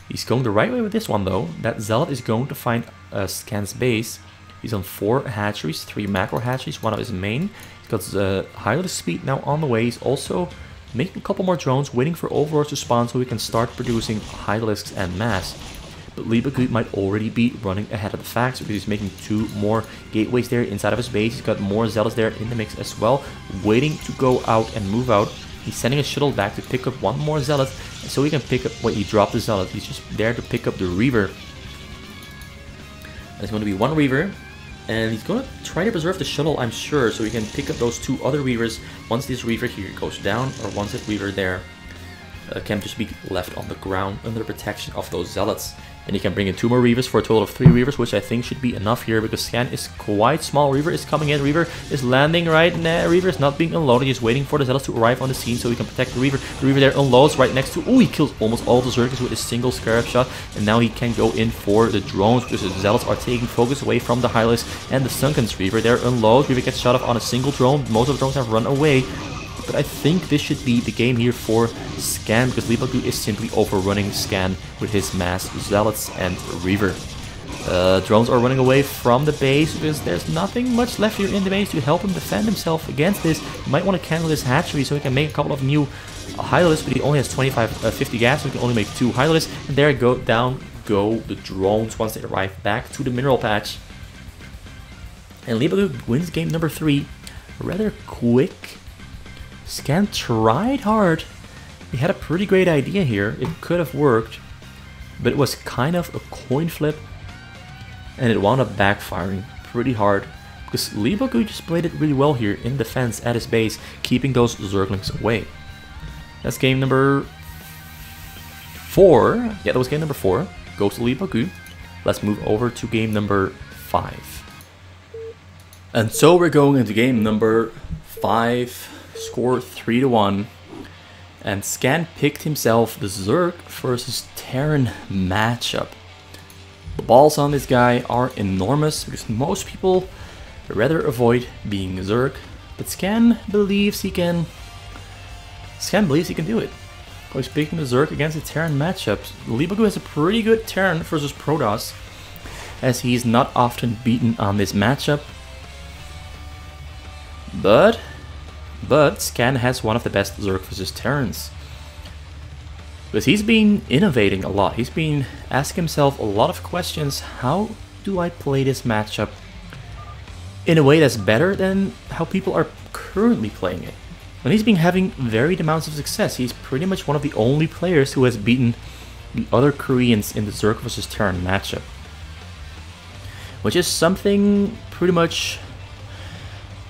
He's going the right way with this one though. That Zealot is going to find Scan's base. He's on 4 hatcheries, 3 macro hatcheries, one of his main. He's got Hydralisk speed now on the way. He's also making a couple more drones, waiting for Overlords to spawn so we can start producing Hydralisks en masse. But Leebokgu might already be running ahead of the facts because he's making 2 more gateways there inside of his base. He's got more Zealots there in the mix as well, waiting to go out and move out. He's sending a shuttle back to pick up one more Zealot so he can pick up what he dropped the Zealot. He's just there to pick up the Reaver. There's going to be 1 Reaver. And he's going to try to preserve the shuttle, I'm sure, so he can pick up those 2 other Reavers once this Reaver here goes down, or once that Reaver there can just be left on the ground under the protection of those Zealots. And he can bring in 2 more Reavers for a total of 3 Reavers, which I think should be enough here because Scan is quite small. Reaver is coming in, Reaver is landing right now. Reaver is not being unloaded, he's waiting for the Zealots to arrive on the scene so he can protect the Reaver. The Reaver there unloads right next to... Ooh, he kills almost all the Zerglings with a single Scarab shot. And now he can go in for the drones because the Zealots are taking focus away from the Hydralisk and the Sunken's. Reaver there unloads. Reaver gets shot off on a single drone. Most of the drones have run away. But I think this should be the game here for Scan because Leebokgu is simply overrunning Scan with his mass Zealots and Reaver. Drones are running away from the base because there's nothing much left here in the base to help him defend himself against this. He might want to cancel this hatchery so he can make a couple of new Hydralisks, but he only has 50 gas, so he can only make 2 Hydralisks. And there go the drones once they arrive back to the mineral patch. And Leebokgu wins game number 3 rather quick. Scan tried hard. He had a pretty great idea here. It could have worked, but it was kind of a coin flip, and it wound up backfiring pretty hard because Leebokgu just played it really well here in defense at his base, keeping those Zerglings away. That's game number 4. Yeah, that was game number 4. Goes to Leebokgu. Let's move over to game number 5. And so we're going into game number 5. Score 3-1, and Scan picked himself the Zerg versus Terran matchup. The balls on this guy are enormous because most people rather avoid being a Zerg, but Scan believes he can do it. By picking the Zerg against the Terran matchup. Leebokgu has a pretty good Terran versus Protoss, as he's not often beaten on this matchup. But Scan has one of the best Zerg versus Terrans. Because he's been innovating a lot. He's been asking himself a lot of questions. How do I play this matchup in a way that's better than how people are currently playing it? And he's been having varied amounts of success. He's pretty much one of the only players who has beaten the other Koreans in the Zerg versus Terran matchup. Which is something pretty much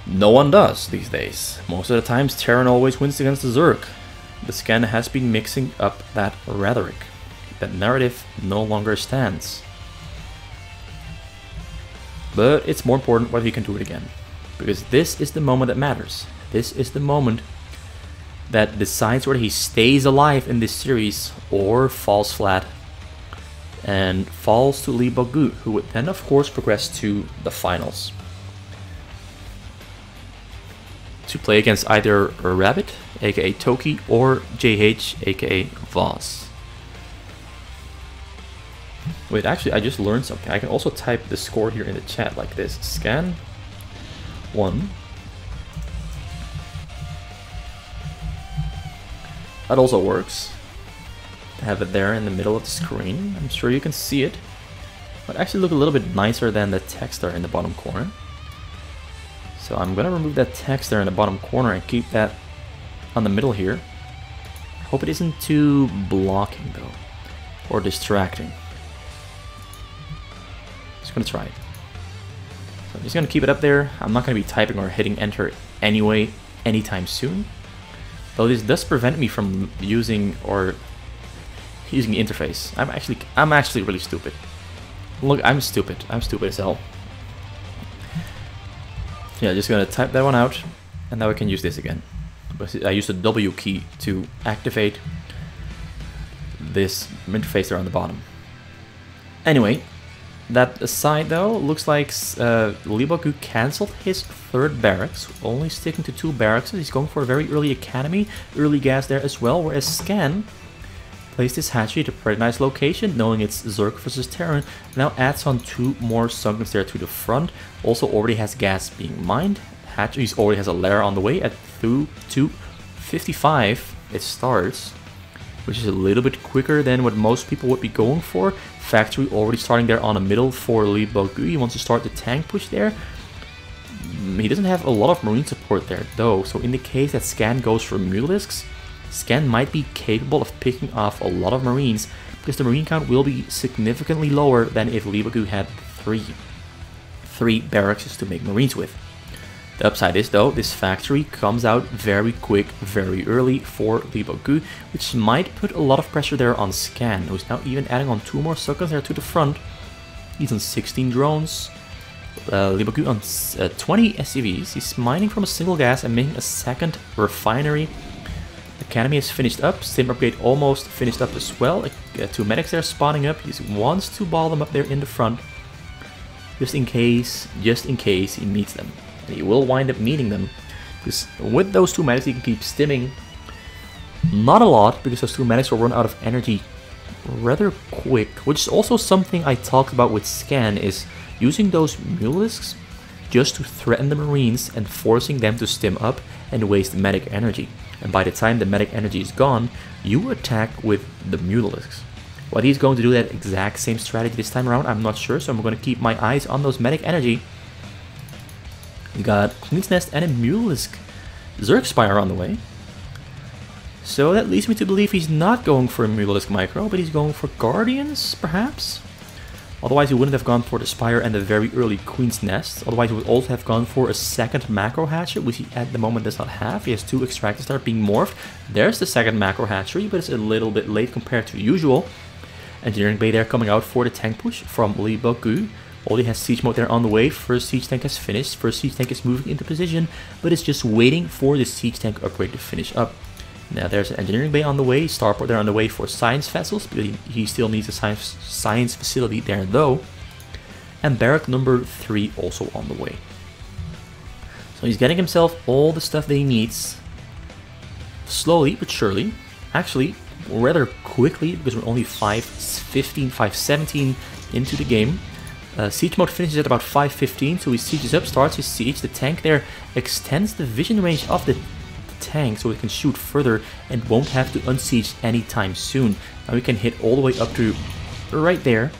no one does these days. Most of the times Terran always wins against the Zerg. The Scan has been mixing up that rhetoric. That narrative no longer stands. But it's more important whether he can do it again. Because this is the moment that matters. This is the moment that decides whether he stays alive in this series or falls flat and falls to Leebokgu, who would then of course progress to the finals. To play against either Rabbit, aka Toki, or JH, aka Voss. Wait, actually I just learned something. I can also type the score here in the chat like this. Scan 1. That also works. To have it there in the middle of the screen. I'm sure you can see it. But actually look a little bit nicer than the text there in the bottom corner. So I'm gonna remove that text there in the bottom corner and keep that on the middle here. Hope it isn't too blocking though, or distracting. Just gonna try it. So I'm just gonna keep it up there. I'm not gonna be typing or hitting enter anyway anytime soon. Though this does prevent me from using the interface. I'm actually really stupid. Look, I'm stupid. I'm stupid as hell. Yeah, just gonna type that one out, and now I can use this again. But I use the W key to activate this interface there on the bottom. Anyway, that aside though, looks like Leebokgu cancelled his third barracks, only sticking to 2 barracks. He's going for a very early academy, early gas there as well, whereas Scan placed his hatchery at a pretty nice location, knowing it's Zerg versus Terran. Now adds on 2 more sunken there to the front. Also already has gas being mined. Hatcheries already has a lair on the way at 2:55 it starts, which is a little bit quicker than what most people would be going for. Factory already starting there on the middle for Leebokgu. He wants to start the tank push there. He doesn't have a lot of marine support there though, so in the case that Scan goes for Mulisks, Scan might be capable of picking off a lot of marines, because the marine count will be significantly lower than if Leebokgu had three barracks to make marines with. The upside is though, this factory comes out very quick, very early for Leebokgu, which might put a lot of pressure there on Scan, who's now even adding on 2 more suckers there to the front. He's on 16 drones. Leebokgu on 20 SCVs. He's mining from a single gas and making a second refinery. Academy is finished up. Stim upgrade almost finished up as well. 2 medics there spawning up. He wants to ball them up there in the front, just in case he meets them. And he will wind up meeting them, because with those 2 medics he can keep stimming. Not a lot, because those 2 medics will run out of energy rather quick, which is also something I talked about with Scan, is using those Mulisks just to threaten the marines and forcing them to stim up and waste medic energy. And by the time the medic energy is gone, you attack with the Mulisks. Whether he's going to do that exact same strategy this time around, I'm not sure, so I'm going to keep my eyes on those medic energy. We got Queen's Nest and a Mulisk Zerg Spire on the way. So that leads me to believe he's not going for a Mulisk Micro, but he's going for Guardians, perhaps? Otherwise he wouldn't have gone for the Spire and the very early Queen's Nest. Otherwise he would also have gone for a second Macro Hatchery, which he at the moment does not have. He has 2 Extractors that are being morphed. There's the second Macro Hatchery, but it's a little bit late compared to usual. Engineering Bay there coming out for the tank push from Leebokgu. Already has Siege Mode there on the way. First Siege Tank has finished. First Siege Tank is moving into position, but it's just waiting for the Siege Tank upgrade to finish up. Now there's an Engineering Bay on the way. Starport there on the way for Science Vessels, but he still needs a science facility there though. And Barrack number 3 also on the way. So he's getting himself all the stuff that he needs. Slowly but surely. Actually, rather quickly, because we're only 5:17 into the game. Siege Mode finishes at about 5:15, so he sieges up, starts his siege. The tank there extends the vision range of the tank so it can shoot further and won't have to unsiege anytime soon. Now we can hit all the way up to right there.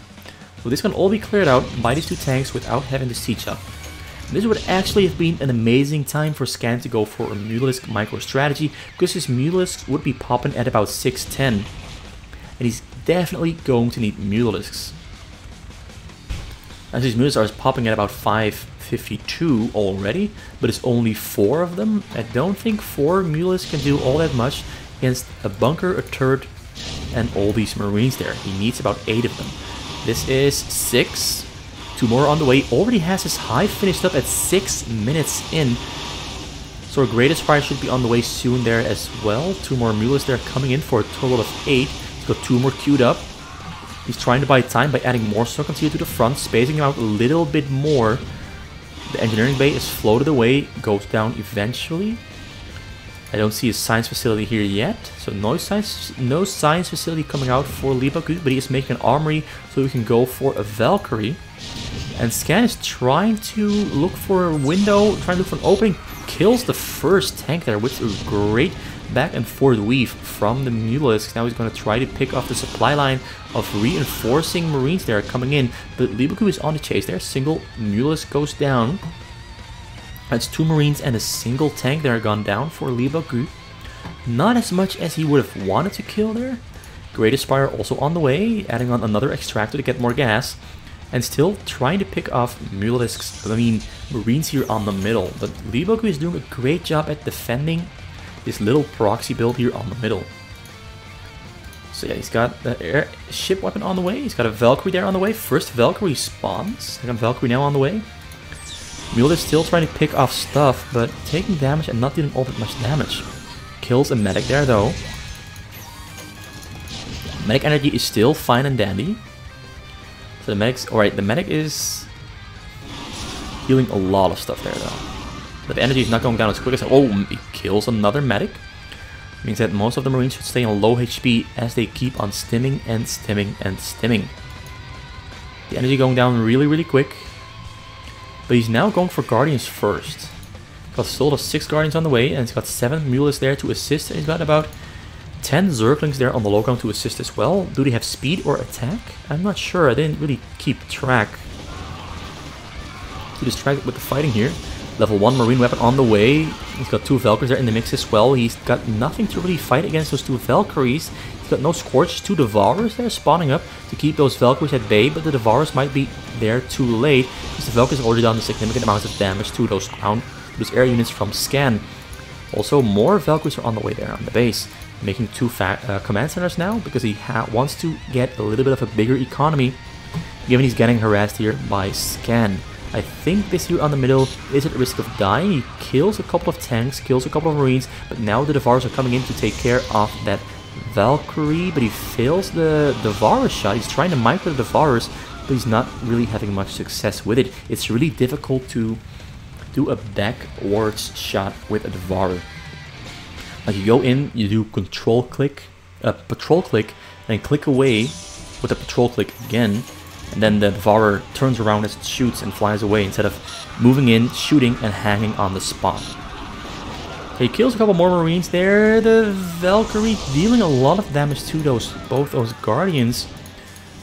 So this can all be cleared out by these 2 tanks without having to siege up. And this would actually have been an amazing time for Scan to go for a Mulisk micro strategy, because his Mulisks would be popping at about 610. And he's definitely going to need Mulisks. As these Mulisks are popping at about 552 already, but it's only 4 of them. I don't think 4 Mulisks can do all that much against a bunker, a turret, and all these marines there. He needs about 8 of them. This is 6. 2 more on the way. Already has his hive finished up at 6 minutes in. So our greatest fire should be on the way soon there as well. 2 more Mulisks there coming in for a total of 8. He's got 2 more queued up. He's trying to buy time by adding more suckers here to the front, spacing him out a little bit more. The engineering bay is floated away, goes down eventually. I don't see a science facility here yet, so no science facility coming out for Leebokgu, but he is making an armory so we can go for a Valkyrie. And Scan is trying to look for a window, trying to look for an opening. Kills the first tank there with a great back and forth weave from the Mutalisk. Now he's going to try to pick off the supply line of reinforcing Marines that are coming in. But Leebokgu is on the chase there. Single Mutalisk goes down. That's 2 Marines and a single tank that are gone down for Leebokgu. Not as much as he would have wanted to kill there. Great Aspire also on the way, adding on another extractor to get more gas. And still trying to pick off Mutalisks, Marines here on the middle. But Leebokgu is doing a great job at defending this little proxy build here on the middle. So yeah, he's got the airship weapon on the way. He's got a Valkyrie there on the way. First Valkyrie spawns. Second Valkyrie now on the way. Mule is still trying to pick off stuff, but taking damage and not dealing all that much damage. Kills a medic there though. Medic energy is still fine and dandy. So the medic's alright, the medic is healing a lot of stuff there though. But the energy is not going down as quick as he kills another medic. Means that most of the Marines should stay on low HP as they keep on stimming and stimming and stimming. The energy going down really quick. But he's now going for Guardians first. Got still 6 Guardians on the way, and he's got 7 Mules there to assist, and he's got about 10 Zerglings there on the low ground to assist as well. Do they have speed or attack? I'm not sure, I didn't really keep track. Too distracted with the fighting here. Level 1 Marine weapon on the way. He's got 2 Valkyries there in the mix as well. He's got nothing to really fight against those 2 Valkyries. He's got no Scorch, 2 Devourers there spawning up to keep those Valkyries at bay, but the Devourers might be there too late, because the Valkyries have already done a significant amount of damage to those air units from Scan. Also, more Valkyries are on the way there on the base, making 2 command centers now, because he wants to get a little bit of a bigger economy, given he's getting harassed here by Scan. I think this here on the middle is at risk of dying. He kills a couple of tanks, kills a couple of Marines, but now the Devourers are coming in to take care of that Valkyrie, but he fails the Devourers shot. He's trying to micro the Devourers, but he's not really having much success with it. It's really difficult to do a backwards shot with a Devourer. Like you go in, you do patrol click, and click away with a patrol click again, and then the Devourer turns around as it shoots and flies away instead of moving in, shooting, and hanging on the spot. He kills a couple more Marines there. The Valkyrie dealing a lot of damage to both those Guardians.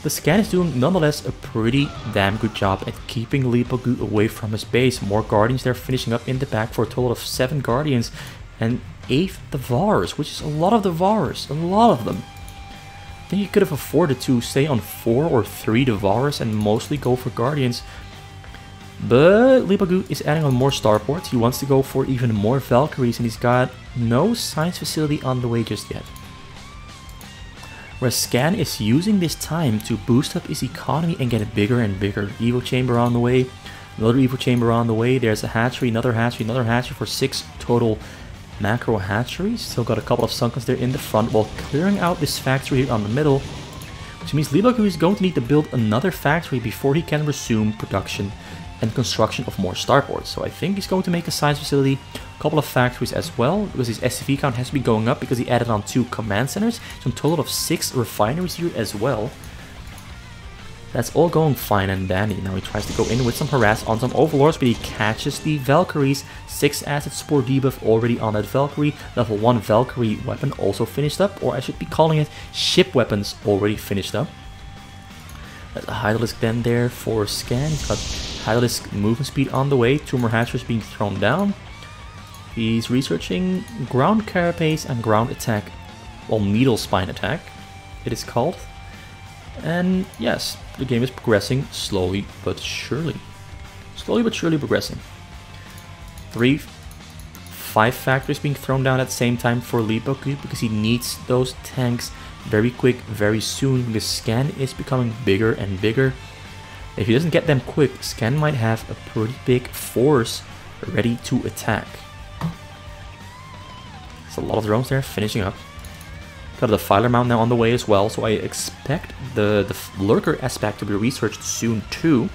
The Scan is doing nonetheless a pretty damn good job at keeping Leebokgu away from his base. More Guardians there finishing up in the back for a total of 7 Guardians and 8 Devourers, which is a lot of Devourers, a lot of them. I think he could have afforded to stay on 4 or 3 Devourers and mostly go for Guardians. But Leebokgu is adding on more starports. He wants to go for even more Valkyries, and he's got no science facility on the way just yet. Whereas Scan is using this time to boost up his economy and get a bigger and bigger Evo Chamber on the way. Another Evo Chamber on the way. There's a hatchery, another hatchery for 6 total macro hatcheries. Still got a couple of Sunkens there in the front while clearing out this factory here on the middle. Which means Leebokgu is going to need to build another factory before he can resume production and construction of more starports. So I think he's going to make a science facility, a couple of factories as well, because his SCV count has to be going up because he added on 2 command centers. So a total of 6 refineries here as well. That's all going fine and dandy. Now he tries to go in with some harass on some overlords, but he catches the Valkyries. 6 acid spore debuff already on that Valkyrie. Level 1 Valkyrie weapon also finished up, or I should be calling it ship weapons already finished up. There's a Hydralisk then there for Scan. He's got Hydralisk movement speed on the way. 2 more hatchers being thrown down. He's researching ground carapace and ground attack, well, needle spine attack it is called. And yes, the game is progressing slowly but surely. Slowly but surely progressing. 5 factories being thrown down at the same time for Leebokgu because he needs those tanks very quick, very soon, because Scan is becoming bigger and bigger. If he doesn't get them quick, Scan might have a pretty big force ready to attack. There's a lot of drones there finishing up. Got the Filer Mount now on the way as well, so I expect the Lurker aspect to be researched soon too.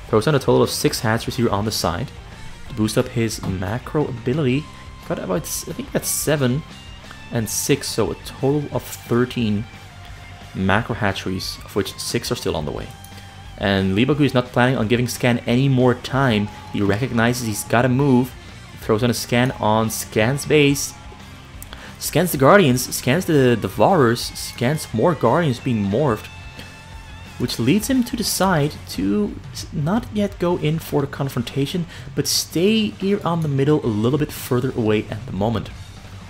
Throws on a total of 6 hatcheries here on the side to boost up his macro ability. Got about, I think that's 7 and 6, so a total of 13 macro hatcheries, of which 6 are still on the way. And Leebokgu is not planning on giving Scan any more time. He recognizes he's got to move. Throws on a scan on Scan's base. Scans the Guardians, scans the Devourers, scans more Guardians being morphed, which leads him to decide to not yet go in for the confrontation, but stay here on the middle a little bit further away at the moment.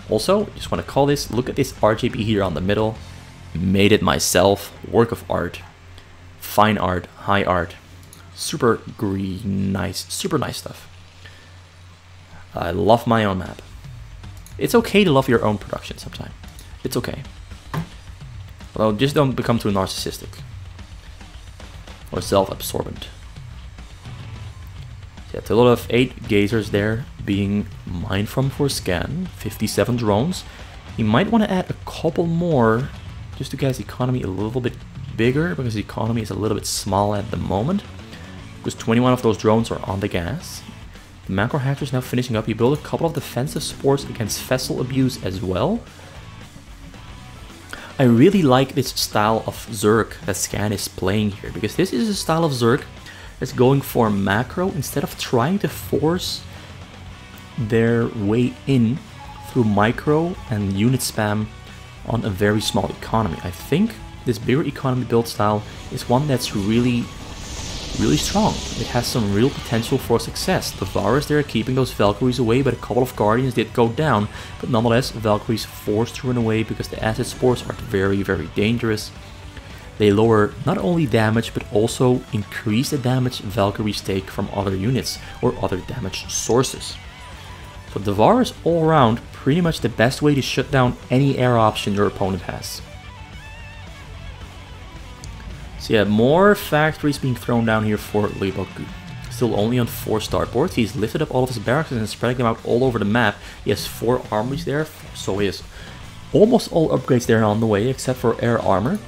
Also, just want to call this, look at this RJB here on the middle. Made it myself, work of art. Fine art, high art. Super green, nice, super nice stuff. I love my own map. It's okay to love your own production sometimes. It's okay. Well, just don't become too narcissistic. Or self-absorbent. Yeah, a total of 8 gazers there being mined from for scan. 57 drones. You might want to add a couple more just to get his economy a little bit bigger, because the economy is a little bit small at the moment. Because 21 of those drones are on the gas. The macro hatcher is now finishing up. You build a couple of defensive supports against vessel abuse as well. I really like this style of Zerg that Scan is playing here, because this is a style of Zerg that's going for macro instead of trying to force their way in through micro and unit spam on a very small economy. I think this bigger economy build style is one that's really strong. It has some real potential for success. The Devourers there are keeping those Valkyries away, but a couple of Guardians did go down. But nonetheless, Valkyries forced to run away because the acid spores are very dangerous. They lower not only damage, but also increase the damage Valkyries take from other units or other damage sources. So Devourers all around, pretty much the best way to shut down any air option your opponent has. So yeah, more factories being thrown down here for Leebokgu. Still only on 4 starboards. He's lifted up all of his barracks and spreading them out all over the map. He has 4 armories there, so he has almost all upgrades there on the way, except for air armor.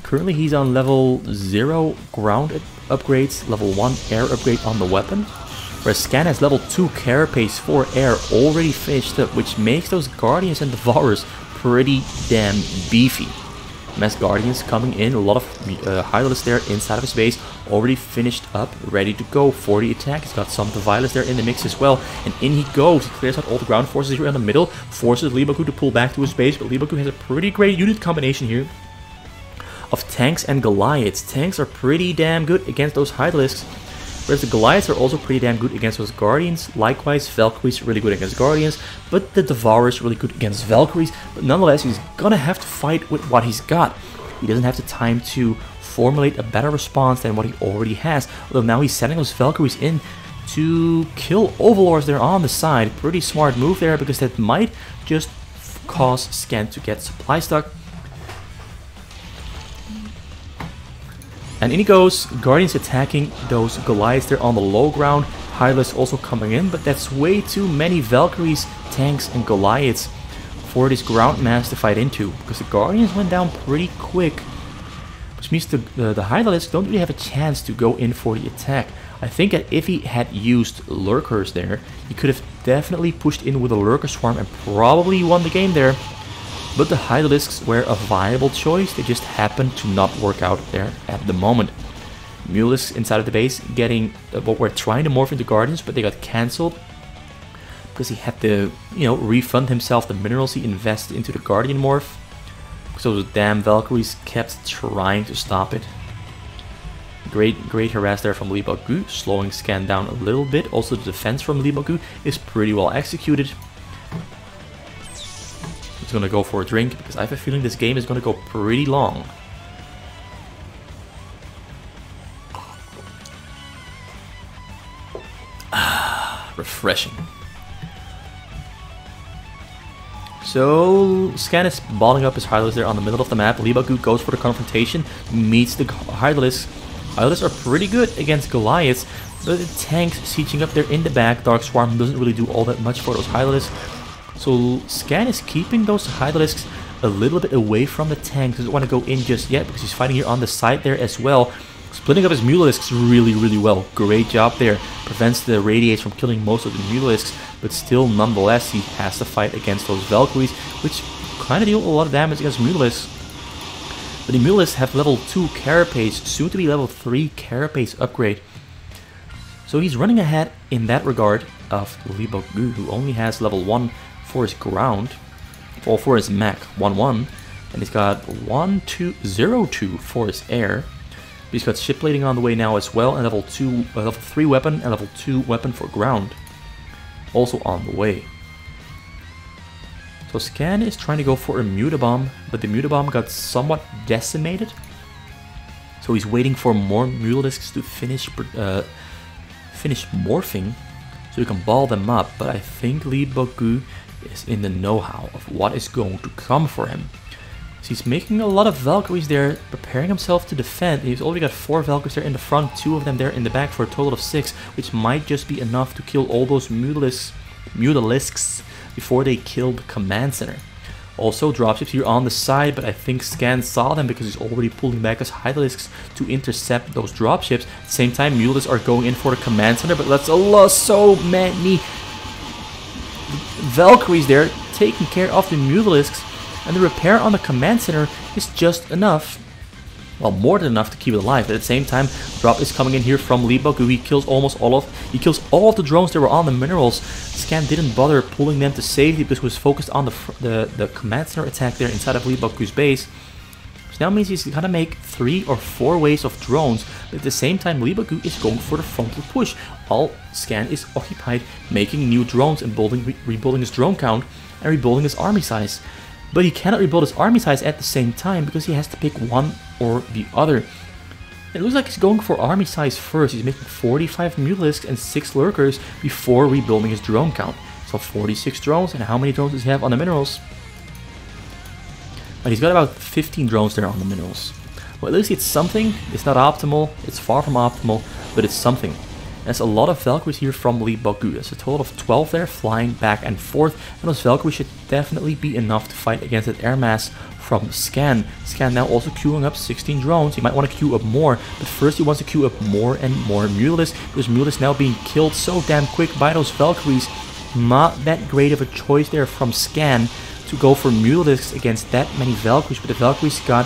Currently he's on level 0 ground upgrades, level 1 air upgrade on the weapon. Whereas Scan has level 2 carapace for air already finished up, which makes those Guardians and Devourers pretty damn beefy. Mass Guardians coming in, a lot of Hydralisks there inside of his base, already finished up, ready to go for the attack. He's got some Devilas there in the mix as well, and in he goes. He clears out all the ground forces here in the middle, forces Leebokgu to pull back to his base, but Leebokgu has a pretty great unit combination here of tanks and Goliaths. Tanks are pretty damn good against those Hydralisks, whereas the Goliaths are also pretty damn good against those Guardians. Likewise, Valkyries really good against Guardians, but the Devourers really good against Valkyries. But nonetheless, he's gonna have to fight with what he's got. He doesn't have the time to formulate a better response than what he already has. Although now he's sending those Valkyries in to kill Overlords there on the side. Pretty smart move there, because that might just cause Scan to get supply stuck. And in he goes, Guardians attacking those Goliaths there on the low ground. Hydralisks also coming in, but that's way too many Valkyries, tanks, and Goliaths for this ground mass to fight into, because the Guardians went down pretty quick, which means the Hydralisks don't really have a chance to go in for the attack. I think that if he had used Lurkers there, he could have definitely pushed in with a Lurker Swarm and probably won the game there. But the Hydralisks were a viable choice, they just happened to not work out there at the moment. Mulisks inside of the base getting what were trying to morph into Guardians, but they got cancelled because he had to, refund himself the minerals he invested into the Guardian morph. So those damn Valkyries kept trying to stop it. Great harass there from Leebokgu, slowing Scan down a little bit. Also the defense from Leebokgu is pretty well executed. He's gonna go for a drink, because I have a feeling this game is gonna go pretty long. Refreshing. So Scan is balling up his Hydralisks there on the middle of the map. Leebokgu goes for the confrontation, meets the Hydralisks. Hydralisks are pretty good against Goliaths, but the tanks sieging up there in the back. Dark Swarm doesn't really do all that much for those Hydralisks. So Scan is keeping those Hydralisks a little bit away from the tanks. Doesn't want to go in just yet, because he's fighting here on the side there as well. Splitting up his Mulisks really well. Great job there. Prevents the Radiates from killing most of the Mulisks, but still, nonetheless, he has to fight against those Valkyries, which kind of deal a lot of damage against Mulisks. But the Mulisks have level 2 Carapace, soon to be level 3 Carapace upgrade. So he's running ahead in that regard of Leebokgu, who only has level 1 for his ground. all for his mech, 1-1. And he's got 1-2-0-2 for his air. He's got ship plating on the way now as well, and level 3 weapon and level 2 weapon for ground. Also on the way. So Scan is trying to go for a Mutabomb, but the Mutabomb got somewhat decimated. So he's waiting for more Mutalisks to finish morphing, so you can ball them up. But I think Leebokgu is in the know-how of what is going to come for him. So he's making a lot of Valkyries there, preparing himself to defend. He's already got 4 Valkyries there in the front, 2 of them there in the back for a total of 6, which might just be enough to kill all those Mutalisks before they kill the command center. Also dropships here on the side, but I think Scan saw them because he's already pulling back his Hydralisks to intercept those dropships. At the same time, Mutalisks are going in for the command center, but that's so many Valkyries there taking care of the Mutalisks, and the repair on the command center is just enough. Well, more than enough to keep it alive, but at the same time, drop is coming in here from Leebokgu. He kills all of the drones that were on the minerals. Scan didn't bother pulling them to safety because he was focused on the command center attack there inside of Leebokgu's base. Which now means he's gonna make 3 or 4 waves of drones, but at the same time, Leebokgu is going for the frontal push. All Scan is occupied making new drones and rebuilding his drone count and rebuilding his army size. But he cannot rebuild his army size at the same time because he has to pick one or the other. It looks like he's going for army size first. He's making 45 Mutalisks and 6 Lurkers before rebuilding his drone count. So 46 drones, and how many drones does he have on the minerals? But he's got about 15 drones there on the minerals. Well, at least it's something. It's not optimal, it's far from optimal, but it's something. There's a lot of Valkyries here from Leebokgu. There's a total of 12 there flying back and forth, and those Valkyries should definitely be enough to fight against that air mass from Scan. Scan now also queuing up 16 drones. He might want to queue up more, but first he wants to queue up more and more Mutalisks, because Mutalisks now being killed so damn quick by those Valkyries. Not that great of a choice there from Scan to go for Mutalisks against that many Valkyries, but the Valkyries got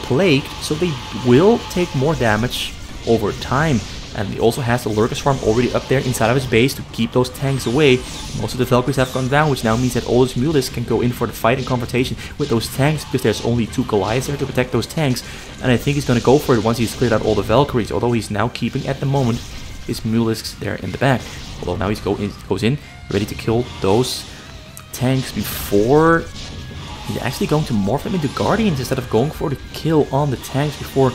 plagued, so they will take more damage over time. And he also has the Lurkers farm already up there inside of his base to keep those tanks away. Most of the Valkyries have gone down, which now means that all those Mutalisks can go in for the fight and confrontation with those tanks, because there's only 2 Goliaths there to protect those tanks. And I think he's going to go for it once he's cleared out all the Valkyries, although he's now keeping at the moment his Mutalisks there in the back. Although now he goes in ready to kill those tanks before he's actually going to morph them into Guardians instead of going for the kill on the tanks before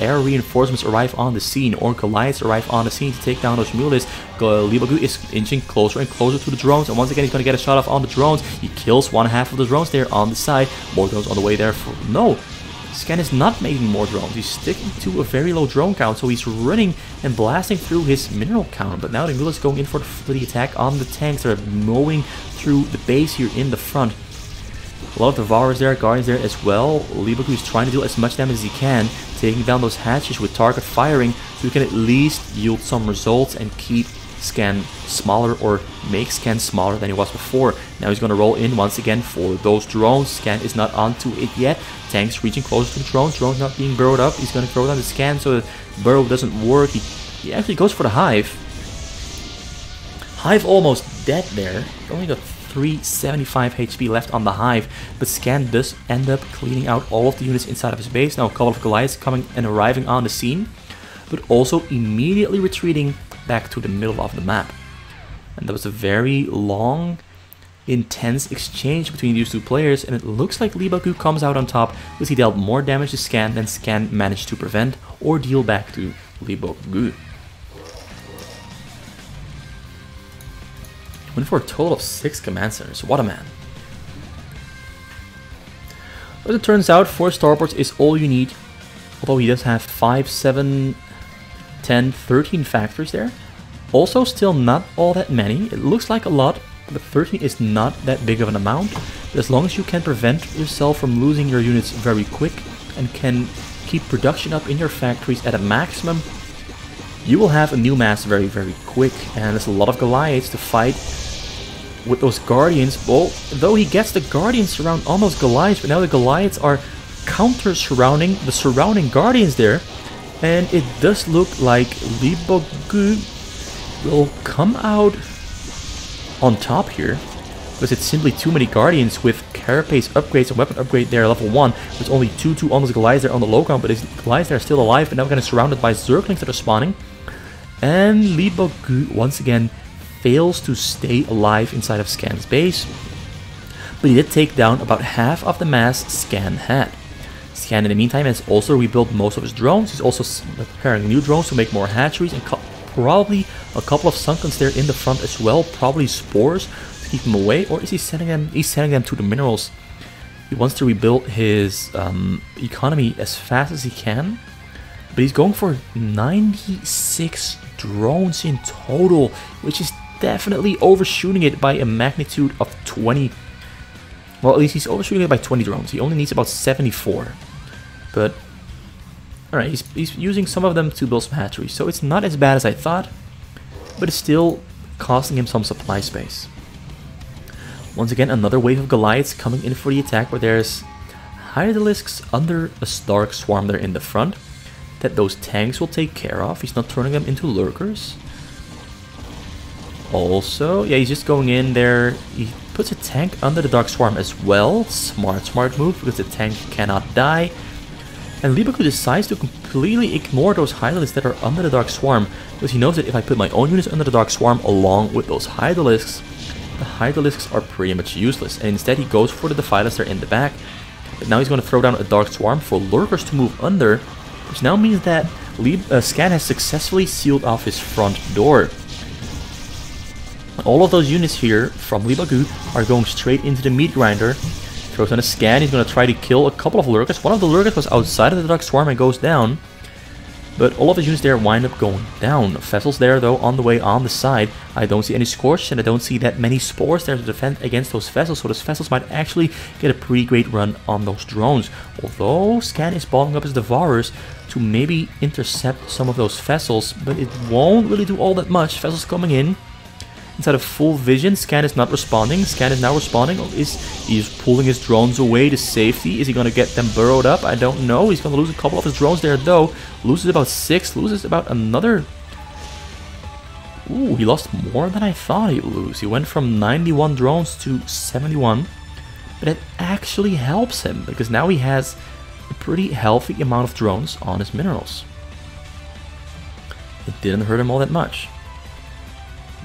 air reinforcements arrive on the scene or Goliaths arrive on the scene to take down those Mutalisks. Leebokgu is inching closer and closer to the drones, and once again he's going to get a shot off on the drones. He kills 1/2 of the drones there on the side. More drones on the way there. No, Scan is not making more drones. He's sticking to a very low drone count, so he's running and blasting through his mineral count. But now the Mutalisks going in for the attack on the tanks. They're mowing through the base here in the front. A lot of Devourers there, Guardians there as well. Leebokgu is trying to do as much damage as he can, taking down those hatches with target firing, so he can at least yield some results and keep Scan smaller, or make Scan smaller than he was before. Now he's going to roll in once again for those drones. Scan is not onto it yet. Tanks reaching closer to the drones. Drones not being burrowed up. He's going to throw down the Scan so the burrow doesn't work. He actually goes for the Hive. Hive almost dead there. Only got 375 HP left on the Hive, but Scan does end up cleaning out all of the units inside of his base. Now a couple of Goliaths coming and arriving on the scene, but also immediately retreating back to the middle of the map. And there was a very long, intense exchange between these two players, and it looks like Leebokgu comes out on top because he dealt more damage to Scan than Scan managed to prevent or deal back to Leebokgu. Went for a total of 6 command centers. What a man. As it turns out, 4 starports is all you need. Although he does have 5, 7, 10, 13 factories there. Also still not all that many. It looks like a lot, but 13 is not that big of an amount. But as long as you can prevent yourself from losing your units very quick and can keep production up in your factories at a maximum, you will have a new mass very, very quick. And there's a lot of Goliaths to fight with those Guardians. Well, though he gets the Guardians around on those Goliaths, but now the Goliaths are counter-surrounding the surrounding Guardians there. And it does look like Leebokgu will come out on top here. because it's simply too many Guardians with Carapace upgrades and weapon upgrade there level 1. There's only 2 on those Goliaths there on the low ground, but his Goliaths there are still alive, but now we're kind of surrounded by Zerglings that are spawning. And Leebokgu once again fails to stay alive inside of Scan's base, but he did take down about half of the mass Scan had. Scan in the meantime has also rebuilt most of his drones. He's also preparing new drones to make more hatcheries and probably a couple of Sunken there in the front as well, probably spores to keep him away, or is he sending them? He's sending them to the minerals. He wants to rebuild his economy as fast as he can, but he's going for 96 drones in total, which is definitely overshooting it by a magnitude of 20. Well, at least he's overshooting it by 20 drones. He only needs about 74. But, alright, he's using some of them to build some hatcheries, so it's not as bad as I thought, but it's still costing him some supply space. Once again, another wave of Goliaths coming in for the attack, where there's Hydralisks under a Dark Swarm there in the front that those tanks will take care of. He's not turning them into lurkers. Also, yeah, he's just going in there. He puts a tank under the Dark Swarm as well. Smart move, because the tank cannot die. And Leebokgu decides to completely ignore those Hydralisks that are under the Dark Swarm, because he knows that if I put my own units under the Dark Swarm along with those Hydralisks, the Hydralisks are pretty much useless. And instead he goes for the Defilers there in the back. But now he's going to throw down a Dark Swarm for lurkers to move under, which now means that Scan has successfully sealed off his front door. All of those units here from Leebokgu are going straight into the meat grinder. Throws on a Scan. He's going to try to kill a couple of lurkers. One of the lurkers was outside of the Dark Swarm and goes down, but all of his units there wind up going down. Vessels there though on the way on the side. I don't see any Scorch, and I don't see that many spores there to defend against those vessels, so those vessels might actually get a pretty great run on those drones. Although Scan is balling up his Devourers to maybe intercept some of those vessels, but it won't really do all that much. Vessels coming in inside of full vision. Scan is not responding. Scan is now responding. He's pulling his drones away to safety. Is he going to get them burrowed up? I don't know. He's going to lose a couple of his drones there though. Loses about 6. Loses about another. Ooh, he lost more than I thought he'd lose. He went from 91 drones to 71. But it actually helps him, because now he has a pretty healthy amount of drones on his minerals. It didn't hurt him all that much.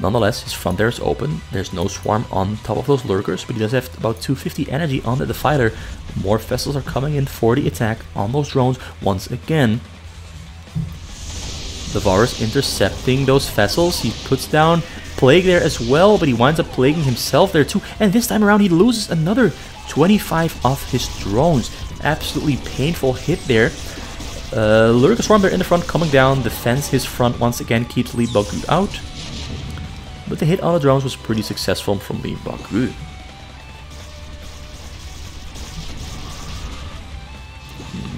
Nonetheless, his front there is open. There's no swarm on top of those lurkers, but he does have about 250 energy on the Defiler. More vessels are coming in for the attack on those drones once again. Devourers intercepting those vessels. He puts down Plague there as well, but he winds up plaguing himself there too. And this time around he loses another 25 of his drones. Absolutely painful hit there. Lurker Swarm there in the front coming down. Defends his front once again, keeps Leebokgu out. But the hit on the drones was pretty successful from Leebokgu.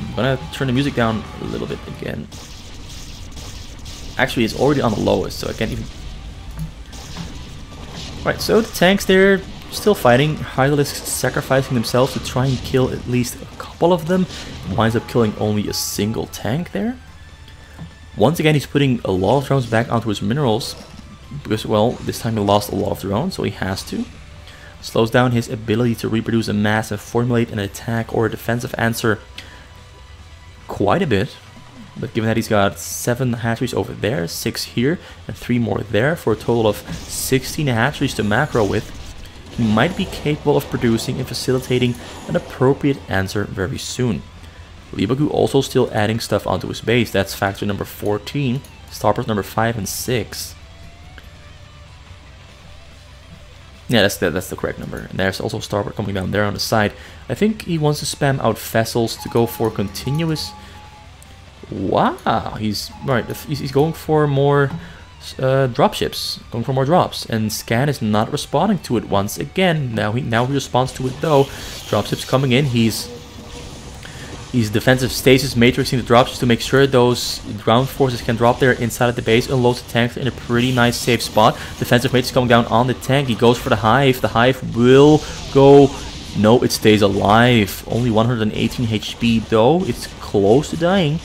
I'm gonna turn the music down a little bit again. Actually, it's already on the lowest, so I can't even... Right, so the tanks there still fighting. Hydralisks sacrificing themselves to try and kill at least a couple of them. Winds up killing only a single tank there. Once again, he's putting a lot of drones back onto his minerals, because, well, this time he lost a lot of drones, so he has to. Slows down his ability to reproduce a mass and formulate an attack or a defensive answer quite a bit. But given that he's got 7 hatcheries over there, 6 here, and 3 more there, for a total of 16 hatcheries to macro with, he might be capable of producing and facilitating an appropriate answer very soon. Leebokgu also still adding stuff onto his base. That's factory number 14, starport number 5 and 6. Yeah, that's the correct number. And there's also starboard coming down there on the side. I think he wants to spam out vessels to go for continuous. Wow, he's going for more dropships, going for more drops, and Scan is not responding to it once again. Now he responds to it though. Dropships coming in. He's defensive stasis matrixing the drops to make sure those ground forces can drop there inside of the base. Unloads the tanks in a pretty nice safe spot. Defensive matrix coming down on the tank. He goes for the hive. The hive will go. No, it stays alive. Only 118 HP though. It's close to dying.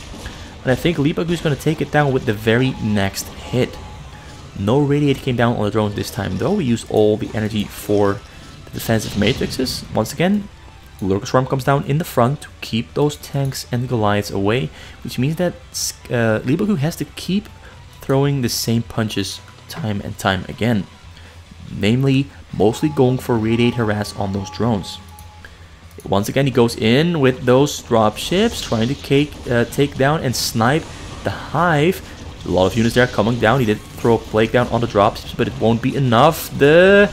And I think Leebokgu is going to take it down with the very next hit. No radiate came down on the drones this time though. We used all the energy for the defensive matrices. Once again, Lurker Swarm comes down in the front to keep those tanks and Goliaths away, which means that Leebokgu has to keep throwing the same punches time and time again. Namely, mostly going for Radiate Harass on those drones. Once again, he goes in with those dropships, trying to take down and snipe the Hive. A lot of units there coming down. He did throw a Plague down on the dropships, but it won't be enough. The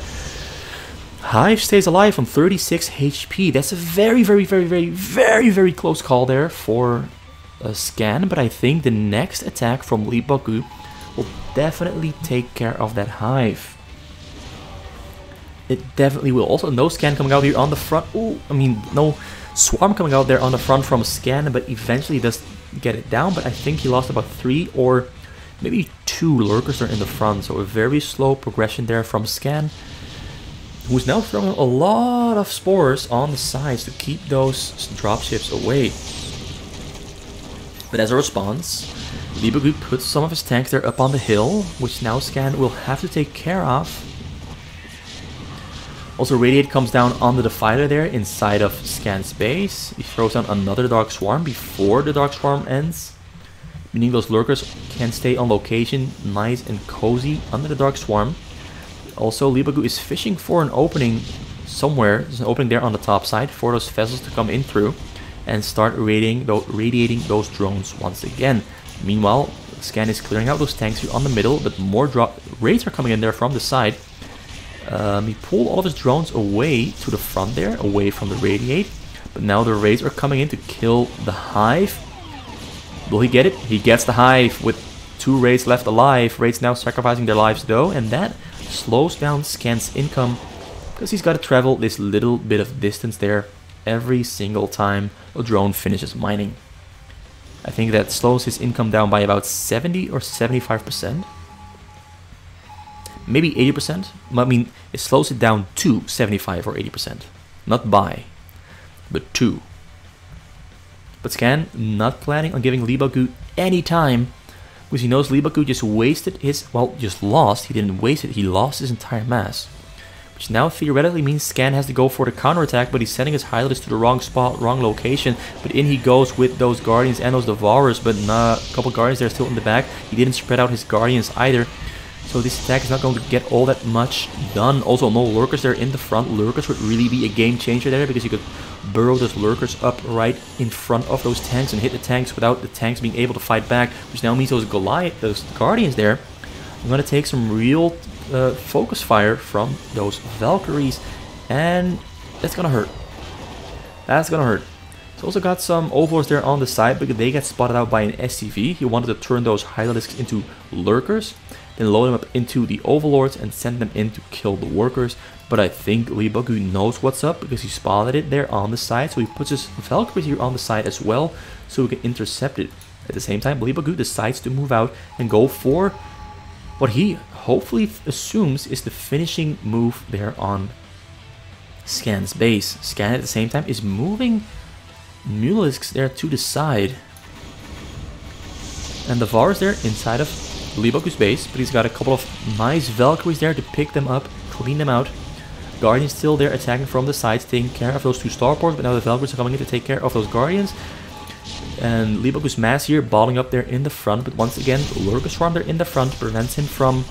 Hive stays alive on 36 HP. That's a very close call there for a scan, but I think the next attack from Leebokgu will definitely take care of that Hive. It definitely will. Also, no scan coming out here on the front. Ooh, I mean, no swarm coming out there on the front from scan, but eventually does get it down. But I think he lost about 3 or maybe 2 lurkers there in the front. So a very slow progression there from scan, who's now throwing a lot of spores on the sides to keep those dropships away. But as a response, Leebokgu puts some of his tanks there up on the hill, which now scan will have to take care of. Also, Radiate comes down on the Defiler there inside of Scan's base. He throws down another Dark Swarm before the Dark Swarm ends, meaning those lurkers can stay on location nice and cozy under the Dark Swarm. Also, Leebokgu is fishing for an opening somewhere. There's an opening there on the top side for those vessels to come in through and start radiating those drones once again. Meanwhile, Scan is clearing out those tanks here on the middle, but more raids are coming in there from the side. He pulled all of his drones away to the front there, away from the Radiate. But now the raids are coming in to kill the Hive. Will he get it? He gets the Hive with 2 raids left alive. Raids now sacrificing their lives though, and that slows down Scan's income because he's got to travel this little bit of distance there every single time a drone finishes mining. I think that slows his income down by about 70 or 75%. Maybe 80%. I mean, it slows it down to 75 or 80%. Not by, but to. But Scan not planning on giving Leebokgu any time, because he knows Leebokgu just wasted his, well, just lost. He didn't waste it, he lost his entire mass. Which now theoretically means Scan has to go for the counterattack, but he's sending his highlighters to the wrong spot, wrong location. But in he goes with those Guardians and those Devourers, but nah, a couple Guardians there still in the back. He didn't spread out his Guardians either. So this attack is not going to get all that much done. Also, no lurkers there in the front. Lurkers would really be a game changer there, because you could burrow those lurkers up right in front of those tanks and hit the tanks without the tanks being able to fight back. Which now means those those Guardians there are going to take some real focus fire from those Valkyries, and that's going to hurt. That's going to hurt. He's also got some Overlords there on the side, because they get spotted out by an SCV. He wanted to turn those Hydralisks into lurkers, then load them up into the Overlords and send them in to kill the workers. But I think Leebokgu knows what's up, because he spotted it there on the side, so he puts his Valkyries here on the side as well, so he can intercept it. At the same time, Leebokgu decides to move out and go for what he hopefully assumes is the finishing move there on Scan's base. Scan at the same time is moving Mulisks there to the side, and the Var is there inside of Leebokgu's base, but he's got a couple of nice Valkyries there to pick them up, clean them out. Guardians still there attacking from the sides, taking care of those 2 starports, but now the Valkyries are coming in to take care of those Guardians. And Leebokgu's mass here balling up there in the front, but once again, Lurker Swarm there in the front prevents him from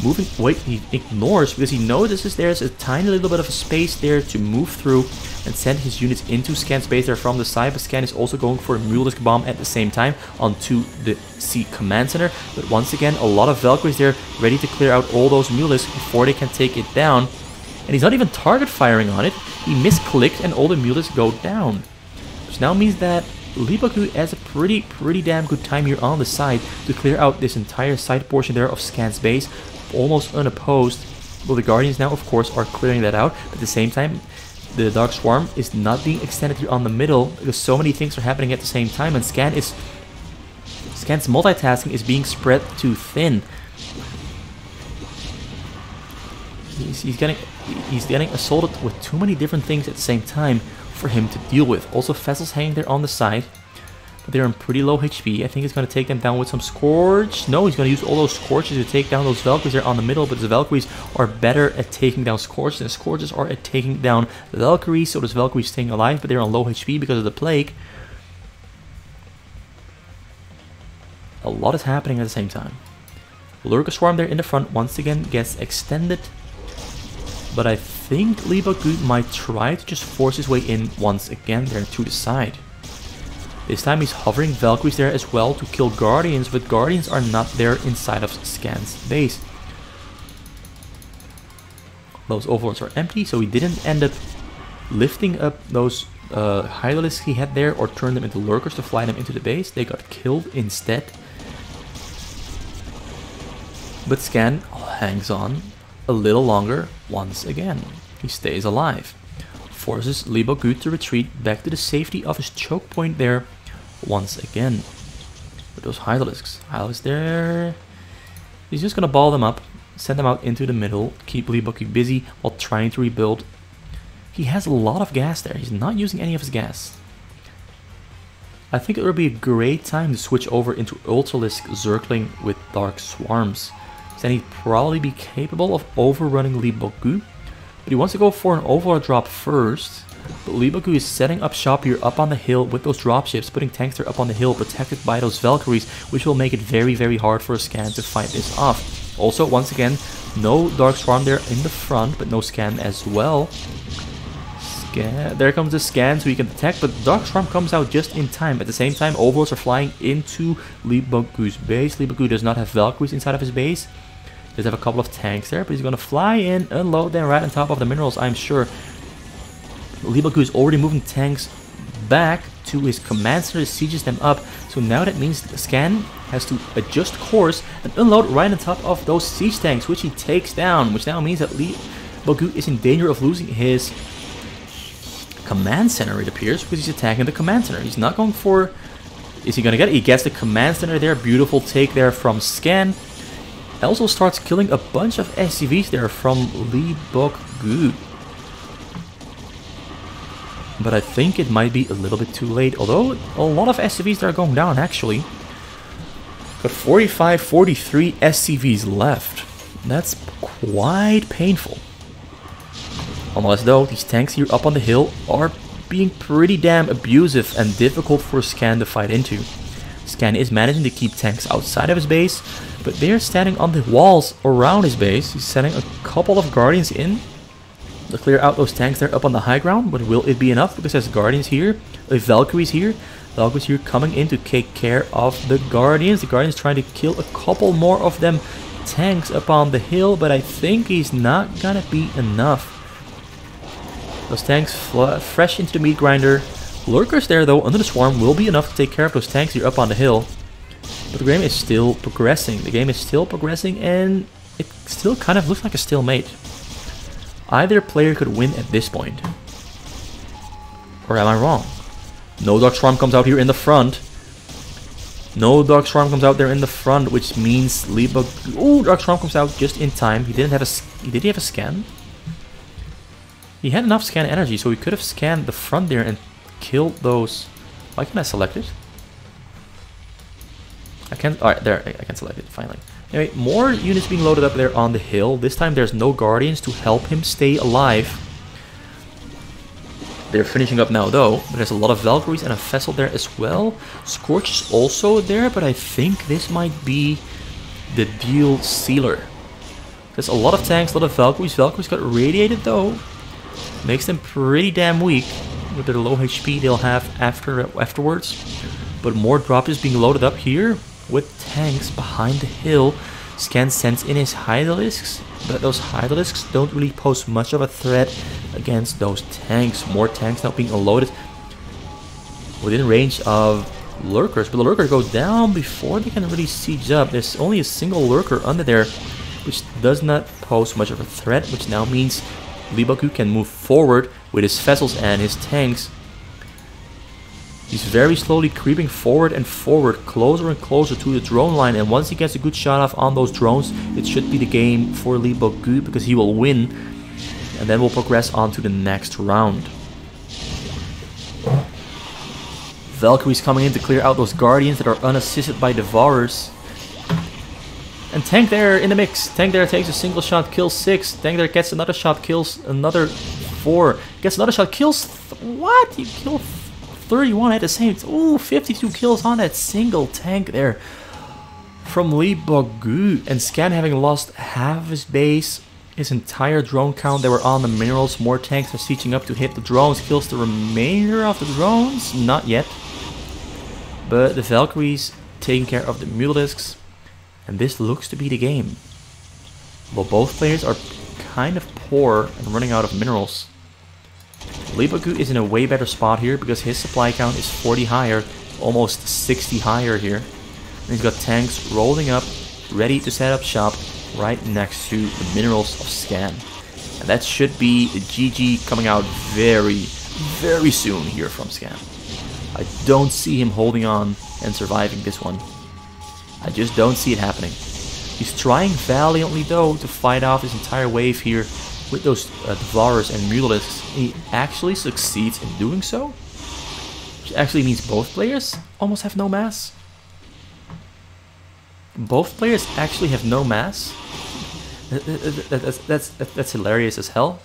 moving. Wait, he ignores, because he notices there's a tiny little bit of a space there to move through and send his units into Scan's base there from the side. But Scan is also going for a Mulelisk bomb at the same time onto the Sea Command Center. But once again, a lot of Valkyries there ready to clear out all those Mulisks before they can take it down. And he's not even target firing on it. He misclicked and all the Mulisks go down. Which now means that Leebokgu has a pretty damn good time here on the side to clear out this entire side portion there of Scan's base, almost unopposed. Well, the Guardians now, of course, are clearing that out. But at the same time, the Dark Swarm is not being extended here on the middle, because so many things are happening at the same time, and Scan's multitasking is being spread too thin. He's getting assaulted with too many different things at the same time for him to deal with. Also, vessels hanging there on the side. But they're on pretty low HP. I think he's going to take them down with some Scorch. No, he's going to use all those Scorches to take down those Valkyries there on the middle. But the Valkyries are better at taking down Scorches, and the Scorches are at taking down the Valkyries. So this Valkyrie is staying alive, but they're on low HP because of the Plague. A lot is happening at the same time. Lurker Swarm there in the front once again gets extended. But I think Leebokgu might try to just force his way in once again there to the side. This time he's hovering Valkyries there as well to kill Guardians, but Guardians are not there inside of Scan's base. Those overlords are empty, so he didn't end up lifting up those Hydralisks he had there or turn them into Lurkers to fly them into the base. They got killed instead. But Scan hangs on a little longer once again. He stays alive. Forces Leebokgu to retreat back to the safety of his choke point there once again. With those Hydralisks. Hydralisks there. He's just gonna ball them up, send them out into the middle, keep Leebokgu busy while trying to rebuild. He has a lot of gas there. He's not using any of his gas. I think it would be a great time to switch over into Ultralisk Zergling with Dark Swarms. Then he'd probably be capable of overrunning Leebokgu. But he wants to go for an overlord drop first. But Leebokgu is setting up shop here up on the hill with those dropships, putting tanks there up on the hill, protected by those Valkyries, which will make it very, very hard for a Scan to fight this off. Also, once again, no Dark Swarm there in the front, but no Scan as well. There comes the Scan so he can attack, but Dark Swarm comes out just in time. At the same time, overlords are flying into Leebokgu's base. Leebokgu does not have Valkyries inside of his base. He does have a couple of tanks there, but he's going to fly in, unload them right on top of the minerals, I'm sure. Leebokgu is already moving tanks back to his command center, sieges them up. So now that means the Scan has to adjust course and unload right on top of those siege tanks, which he takes down. Which now means that Leebokgu is in danger of losing his command center, it appears, because he's attacking the command center. He's not going for... Is he going to get it? He gets the command center there. Beautiful take there from Scan. Also starts killing a bunch of SCVs there from Leebokgu. But I think it might be a little bit too late, although a lot of SCVs that are going down actually. Got 45, 43 SCVs left. That's quite painful. Unless though, these tanks here up on the hill are being pretty damn abusive and difficult for Scan to fight into. Scan is managing to keep tanks outside of his base, but they're standing on the walls around his base. He's sending a couple of Guardians in to clear out those tanks there up on the high ground, but will it be enough? Because there's Guardians here, Valkyries here. Valkyries here coming in to take care of the Guardians. The Guardians trying to kill a couple more of them tanks up on the hill, but I think he's not gonna be enough. Those tanks fresh into the meat grinder. Lurkers there though under the swarm will be enough to take care of those tanks here up on the hill. But the game is still progressing. The game is still progressing and it still kind of looks like a stalemate. Either player could win at this point. Or am I wrong? No Dark Swarm comes out here in the front. No Dark Swarm comes out there in the front, which means Leebokgu... Ooh, Dark Swarm comes out just in time. He didn't have a... Did he have a scan? He had enough scan energy, so he could have scanned the front there and killed those... Why can't I select it? I can't... Alright, there. I can select it, finally. Anyway, more units being loaded up there on the hill. This time there's no Guardians to help him stay alive. They're finishing up now though, but there's a lot of Valkyries and a vessel there as well. Scorch is also there, but I think this might be the deal sealer. There's a lot of tanks, a lot of Valkyries. Valkyries got radiated though. Makes them pretty damn weak with their low HP they'll have afterwards. But more drops is being loaded up here with tanks behind the hill. Scan sends in his Hydralisks, but those Hydralisks don't really pose much of a threat against those tanks. More tanks now being unloaded within range of Lurkers, but the Lurkers go down before they can really siege up. There's only a single Lurker under there, which does not pose much of a threat, which now means Leebokgu can move forward with his vessels and his tanks. He's very slowly creeping forward and forward, closer and closer to the drone line, and once he gets a good shot off on those drones, it should be the game for Leebokgu because he will win, and then we'll progress on to the next round. Valkyries coming in to clear out those Guardians that are unassisted by Devourers. And Tank there in the mix. Tank there takes a single shot, kills 6. Tank there gets another shot, kills another 4. Gets another shot, kills... what? You kill 31 at the same time. Ooh, 52 kills on that single tank there. From Leebokgu. And Scan having lost half his base, his entire drone count. They were on the minerals. More tanks are sieging up to hit the drones. Kills the remainder of the drones. Not yet. But the Valkyries taking care of the Mutalisks. And this looks to be the game. Well, both players are kind of poor and running out of minerals. Leebokgu is in a way better spot here because his supply count is 40 higher, almost 60 higher here. And he's got tanks rolling up, ready to set up shop right next to the minerals of Scan. And that should be the GG coming out very, very soon here from Scan. I don't see him holding on and surviving this one. I just don't see it happening. He's trying valiantly though to fight off his entire wave here with those Devourers and Mutalisks. He actually succeeds in doing so, which actually means both players almost have no mass. Both players actually have no mass. That's hilarious as hell.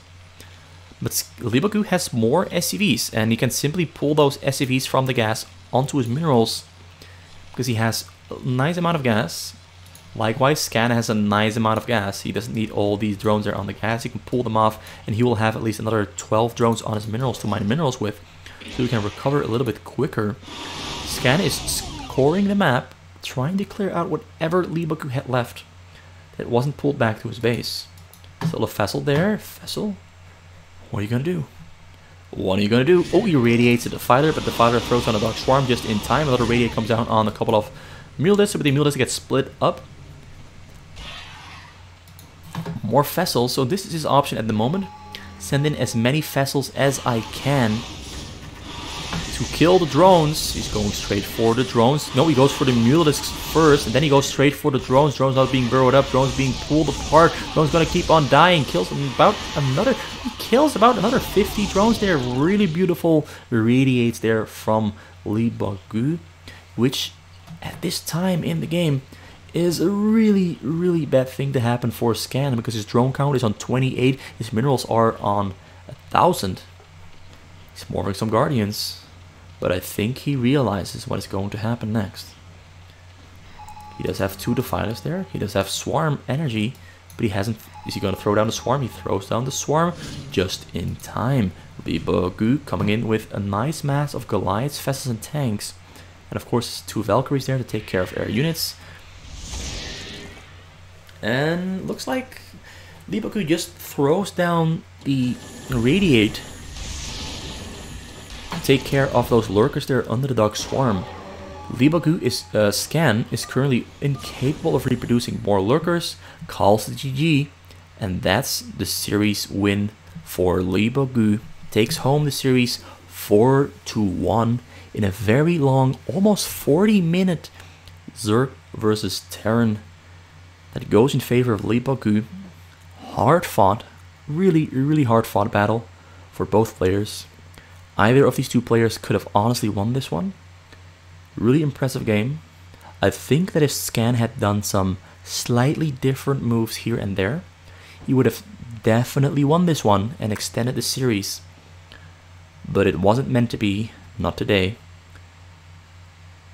But Leebokgu has more SCVs, and he can simply pull those SCVs from the gas onto his minerals because he has a nice amount of gas. Likewise, Scan has a nice amount of gas. He doesn't need all these drones there on the gas. He can pull them off, and he will have at least another 12 drones on his minerals to mine minerals with, so he can recover a little bit quicker. Scan is scoring the map, trying to clear out whatever Leebokgu had left that wasn't pulled back to his base. Still a Vessel there. Vessel, what are you gonna do? What are you gonna do? Oh, he radiates at the fighter, but the fighter throws on a Dark Swarm just in time. Another radiate comes down on a couple of Mutalisks, but the Mutalisks get split up. More Vessels, so this is his option at the moment. Send in as many Vessels as I can to kill the drones. He's going straight for the drones. No, he goes for the Mutalisks first, and then he goes straight for the drones. Drones not being burrowed up, drones being pulled apart. Drones gonna keep on dying. Kills about another. He kills about another 50 drones there. Really beautiful radiates there from Leebokgu, which at this time in the game is a really, really bad thing to happen for Scan because his drone count is on 28. His minerals are on 1,000. He's morphing some Guardians, but I think he realizes what is going to happen next. He does have 2 Defilers there. He does have Swarm energy, but he hasn't. Is he going to throw down the Swarm? He throws down the Swarm just in time. Leebokgu coming in with a nice mass of Goliaths, Vessels, and tanks, and of course 2 Valkyries there to take care of air units. And looks like Leebokgu just throws down the Radiate to take care of those lurkers there under the Dark Swarm. Leebokgu is Scan is currently incapable of reproducing more lurkers, calls the GG, and that's the series win for Leebokgu. Takes home the series 4-1 in a very long, almost 40-minute Zerg versus Terran that goes in favor of Leebokgu. Hard fought, really, really hard fought battle for both players. Either of these 2 players could have honestly won this one. Really impressive game. I think that if Scan had done some slightly different moves here and there, he would have definitely won this one and extended the series. But it wasn't meant to be, not today.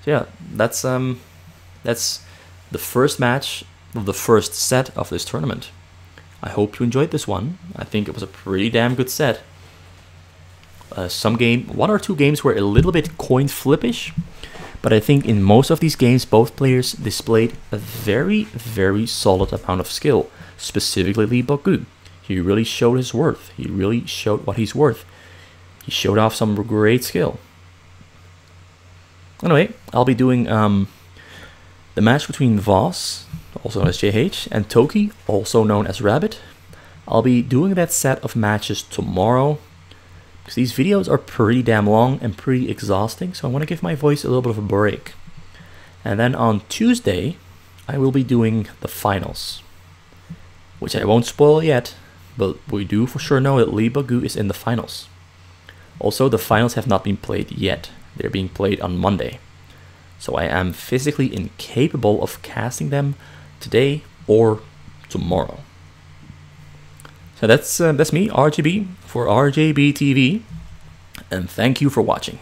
So yeah, that's the first match of the first set of this tournament. I hope you enjoyed this one. I think it was a pretty damn good set. 1 or 2 games were a little bit coin flippish, but I think in most of these games both players displayed a very, very solid amount of skill. Specifically Leebokgu. He really showed his worth. He really showed what he's worth. He showed off some great skill. Anyway, I'll be doing the match between Voss, also known as JH, and Toki, also known as Rabbit. I'll be doing that set of matches tomorrow, because these videos are pretty damn long and pretty exhausting, so I want to give my voice a little bit of a break. And then on Tuesday, I will be doing the finals, which I won't spoil yet, but we do for sure know that Leebokgu is in the finals. Also, the finals have not been played yet. They're being played on Monday. So I am physically incapable of casting them today or tomorrow. So that's me, RJB, for RJB TV, and thank you for watching.